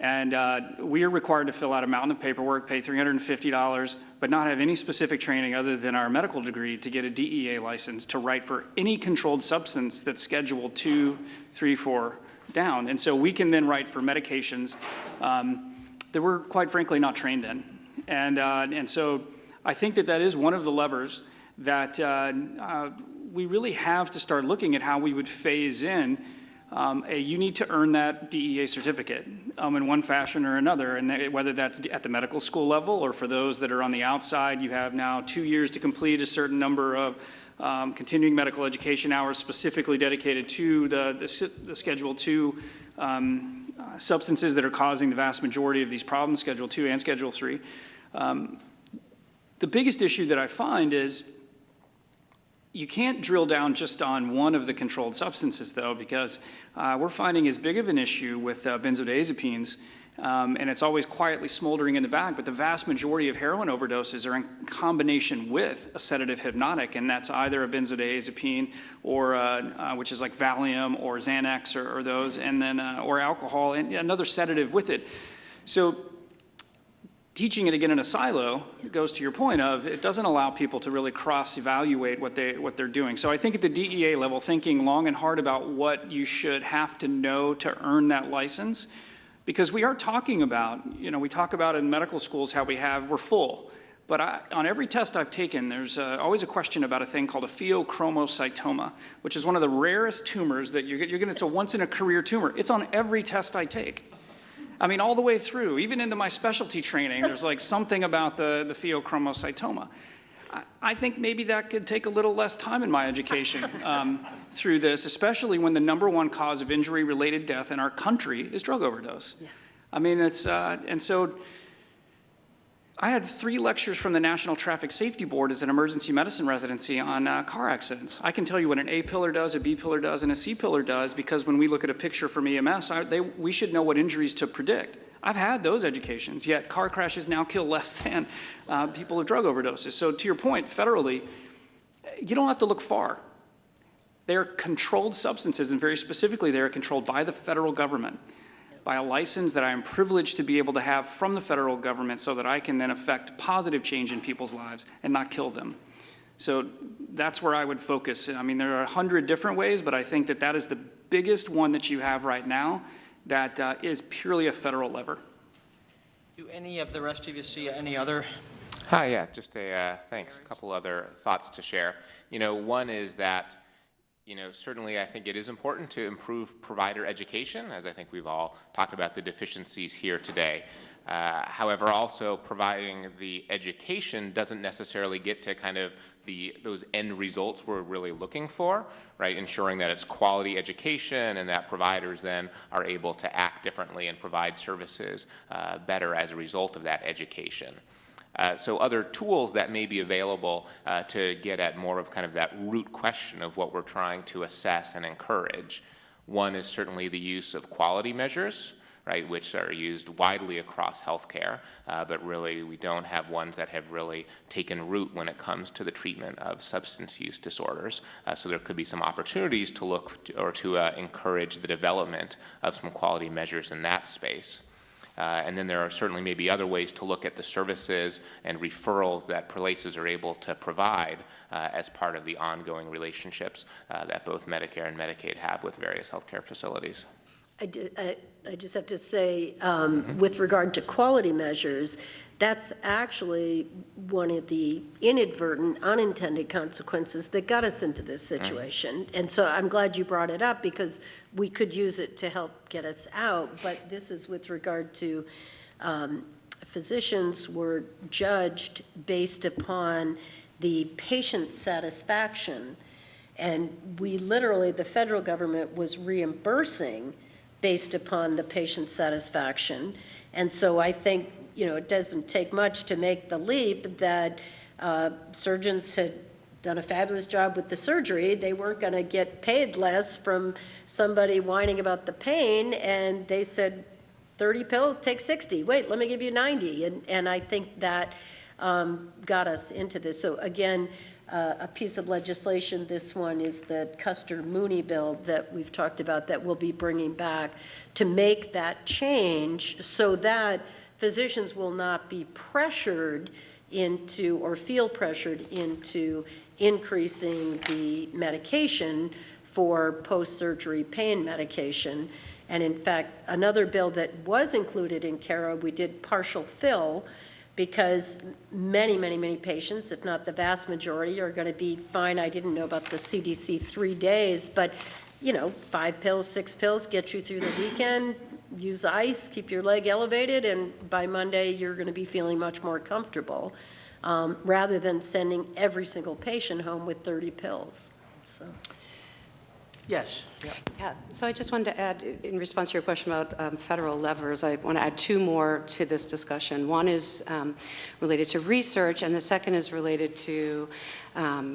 And we are required to fill out a mountain of paperwork, pay $350, but not have any specific training other than our medical degree to get a DEA license to write for any controlled substance that's Schedule 2, 3, 4, down. And so we can then write for medications that we're quite frankly not trained in. And so I think that is one of the levers that we really have to start looking at how we would phase in you need to earn that DEA certificate in one fashion or another, and whether that's at the medical school level or for those that are on the outside, you have now 2 years to complete a certain number of continuing medical education hours specifically dedicated to the Schedule 2 substances that are causing the vast majority of these problems, Schedule 2 and Schedule 3. The biggest issue that I find is you can't drill down just on one of the controlled substances, though, because we're finding as big of an issue with benzodiazepines and it's always quietly smoldering in the back, but the vast majority of heroin overdoses are in combination with a sedative hypnotic, and that's either a benzodiazepine or, which is like Valium or Xanax or those, and then, or alcohol, and another sedative with it. So teaching it again in a silo goes to your point of it doesn't allow people to really cross-evaluate what they're doing. So I think at the DEA level, thinking long and hard about what you should have to know to earn that license, because we are talking about, we talk about in medical schools how we're full. But on every test I've taken, there's always a question about a thing called a pheochromocytoma, which is one of the rarest tumors that it's a once-in-a-career tumor. It's on every test I take. I mean, all the way through, even into my specialty training, there's like something about the pheochromocytoma. I think maybe that could take a little less time in my education through this, especially when the #1 cause of injury-related death in our country is drug overdose. Yeah. I mean, and so I had 3 lectures from the National Traffic Safety Board as an emergency medicine residency on car accidents. I can tell you what an A pillar does, a B pillar does, and a C pillar does, because when we look at a picture from EMS, we should know what injuries to predict. I've had those educations, yet car crashes now kill less than people with drug overdoses. So to your point, federally, you don't have to look far. They're controlled substances, and very specifically, they are controlled by the federal government, by a license that I am privileged to be able to have from the federal government so that I can then affect positive change in people's lives and not kill them. So that's where I would focus. I mean, there are 100 different ways, but I think that is the biggest one that you have right now that is purely a federal lever. Do any of the rest of you see any other? Hi, yeah, just thanks. A couple other thoughts to share. One is that certainly I think it is important to improve provider education, as I think we've all talked about the deficiencies here today. However, also providing the education doesn't necessarily get to kind of those end results we're really looking for, right? Ensuring that it's quality education and that providers then are able to act differently and provide services better as a result of that education. So other tools that may be available to get at more of kind of that root question of what we're trying to assess and encourage. One is certainly the use of quality measures, right, which are used widely across healthcare, but really we don't have ones that have really taken root when it comes to the treatment of substance use disorders. So there could be some opportunities to look to encourage the development of some quality measures in that space. And then there are certainly maybe other ways to look at the services and referrals that places are able to provide as part of the ongoing relationships that both Medicare and Medicaid have with various healthcare facilities. I just have to say, with regard to quality measures, that's actually one of the inadvertent, unintended consequences that got us into this situation. And so I'm glad you brought it up, because we could use it to help get us out. But this is with regard to physicians were judged based upon the patient satisfaction. And we literally, the federal government was reimbursing based upon the patient satisfaction. And so I think, it doesn't take much to make the leap that surgeons had done a fabulous job with the surgery. They weren't going to get paid less from somebody whining about the pain, and they said, 30 pills, take 60. Wait, let me give you 90. And I think that got us into this. So again, a piece of legislation, this one is the Custer-Mooney bill that we've talked about that we'll be bringing back to make that change so that physicians will not be pressured into or feel pressured into increasing the medication for post-surgery pain medication. And in fact, another bill that was included in CARA, we did partial fill, because many, many, many patients, if not the vast majority, are going to be fine. I didn't know about the CDC 3 days, but 5 pills, 6 pills get you through the weekend. Use ice, keep your leg elevated, and by Monday you're going to be feeling much more comfortable, rather than sending every single patient home with 30 pills. So. Yes. Yeah, so I just wanted to add, in response to your question about federal levers, I want to add 2 more to this discussion. One is related to research, and the second is related to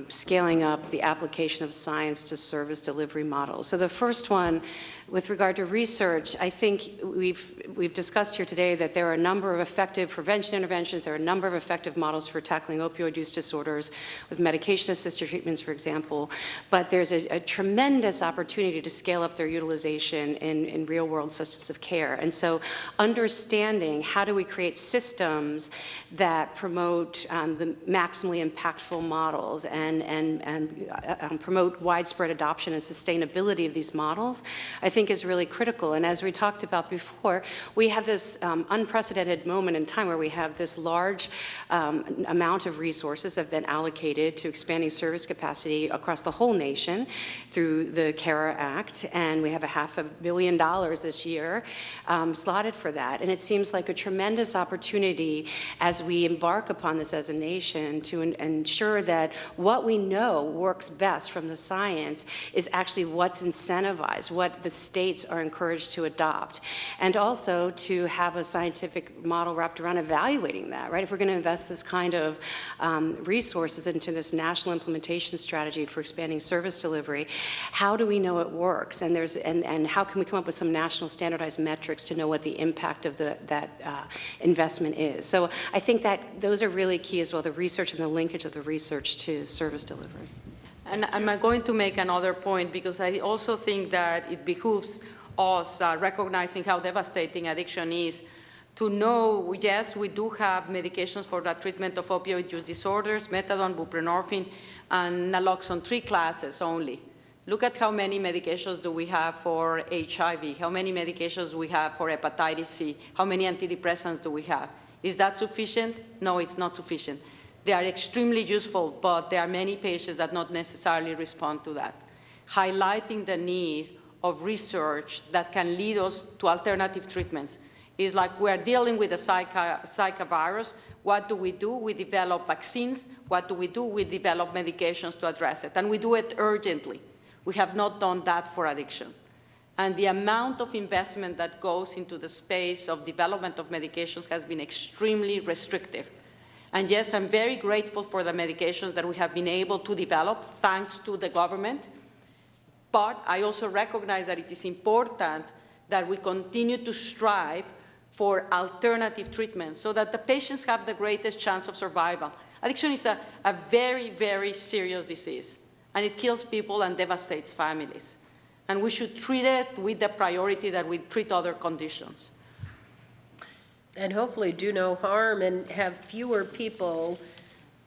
scaling up the application of science to service delivery models. So the first one, with regard to research, I think we've discussed here today that there are a number of effective prevention interventions, there are a number of effective models for tackling opioid use disorders with medication-assisted treatments, for example, but there's a tremendous opportunity to scale up their utilization in real-world systems of care. And so understanding how do we create systems that promote the maximally impactful models and promote widespread adoption and sustainability of these models, I think is really critical. And as we talked about before, we have this unprecedented moment in time where we have this large amount of resources that have been allocated to expanding service capacity across the whole nation through the CARA Act, and we have $500 million this year slotted for that. And it seems like a tremendous opportunity as we embark upon this as a nation to ensure that what we know works best from the science is actually what's incentivized, what the states are encouraged to adopt, and also to have a scientific model wrapped around evaluating that, right? If we're going to invest this kind of resources into this national implementation strategy for expanding service delivery, how do we know it works? And and how can we come up with some national standardized metrics to know what the impact of that investment is? So I think that those are really key as well, the research and the linkage of the research to service delivery. And I'm going to make another point, because I also think that it behooves us, recognizing how devastating addiction is, to know, yes, we do have medications for the treatment of opioid use disorders, methadone, buprenorphine, and naloxone, 3 classes only. Look at how many medications do we have for HIV, how many medications we have for hepatitis C, how many antidepressants do we have. Is that sufficient? No, it's not sufficient. They are extremely useful, but there are many patients that not necessarily respond to that. Highlighting the need of research that can lead us to alternative treatments. It's like we're dealing with the Zika virus. What do? We develop vaccines. What do? We develop medications to address it, and we do it urgently. We have not done that for addiction. And the amount of investment that goes into the space of development of medications has been extremely restrictive. And yes, I'm very grateful for the medications that we have been able to develop thanks to the government. But I also recognize that it is important that we continue to strive for alternative treatments so that the patients have the greatest chance of survival. Addiction is a very, very serious disease, and it kills people and devastates families. And we should treat it with the priority that we treat other conditions. And hopefully do no harm and have fewer people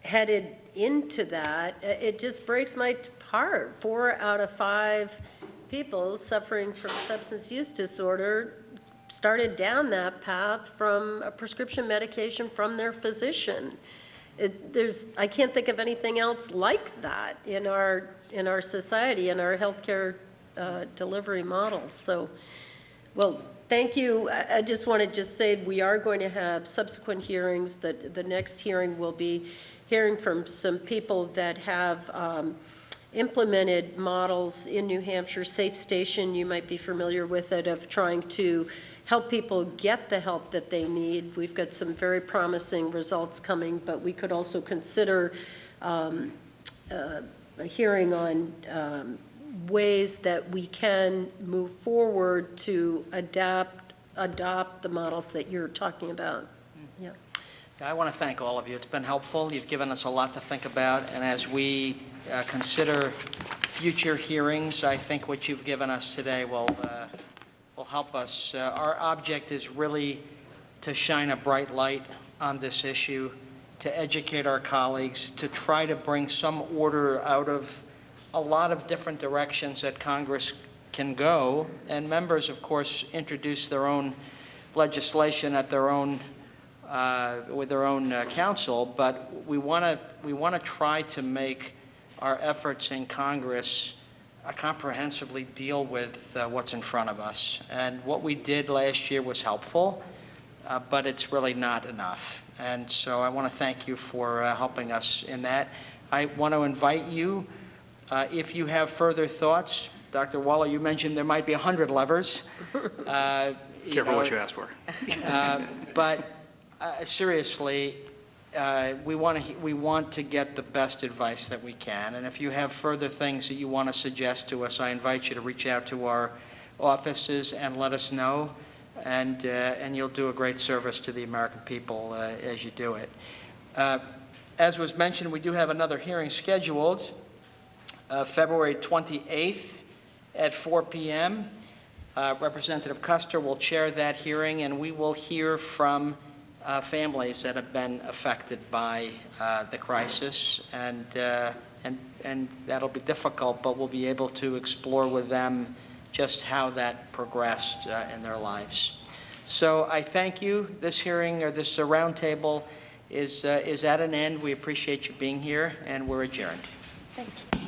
headed into that. It just breaks my heart. 4 out of 5 people suffering from substance use disorder started down that path from a prescription medication from their physician. I can't think of anything else like that in our society, in our healthcare delivery models. So, well, thank you. I just want to say we are going to have subsequent hearings. The next hearing will be hearing from some people that have implemented models in New Hampshire. Safe Station, you might be familiar with it, of trying to help people get the help that they need. We've got some very promising results coming, but we could also consider a hearing on ways that we can move forward to adopt the models that you're talking about. Yeah. I want to thank all of you. It's been helpful. You've given us a lot to think about, and as we consider future hearings, I think what you've given us today will help us. Our object is really to shine a bright light on this issue, to educate our colleagues, to try to bring some order out of a lot of different directions that Congress can go, and members, of course, introduce their own legislation at their own with their own counsel, but we want to try to make our efforts in Congress comprehensively deal with what's in front of us. And what we did last year was helpful, but it's really not enough. And so I want to thank you for helping us in that. I want to invite you, if you have further thoughts. Dr. Waller, you mentioned there might be 100 levers. Careful what you ask for. But seriously, we want to get the best advice that we can. And if you have further things that you want to suggest to us, I invite you to reach out to our offices and let us know. And you'll do a great service to the American people as you do it. As was mentioned, we do have another hearing scheduled, February 28th at 4 p.m. Representative Custer will chair that hearing, and we will hear from families that have been affected by the crisis, and that'll be difficult, but we'll be able to explore with them just how that progressed in their lives. So I thank you. This hearing, or this roundtable, is at an end. We appreciate you being here, and we're adjourned. Thank you.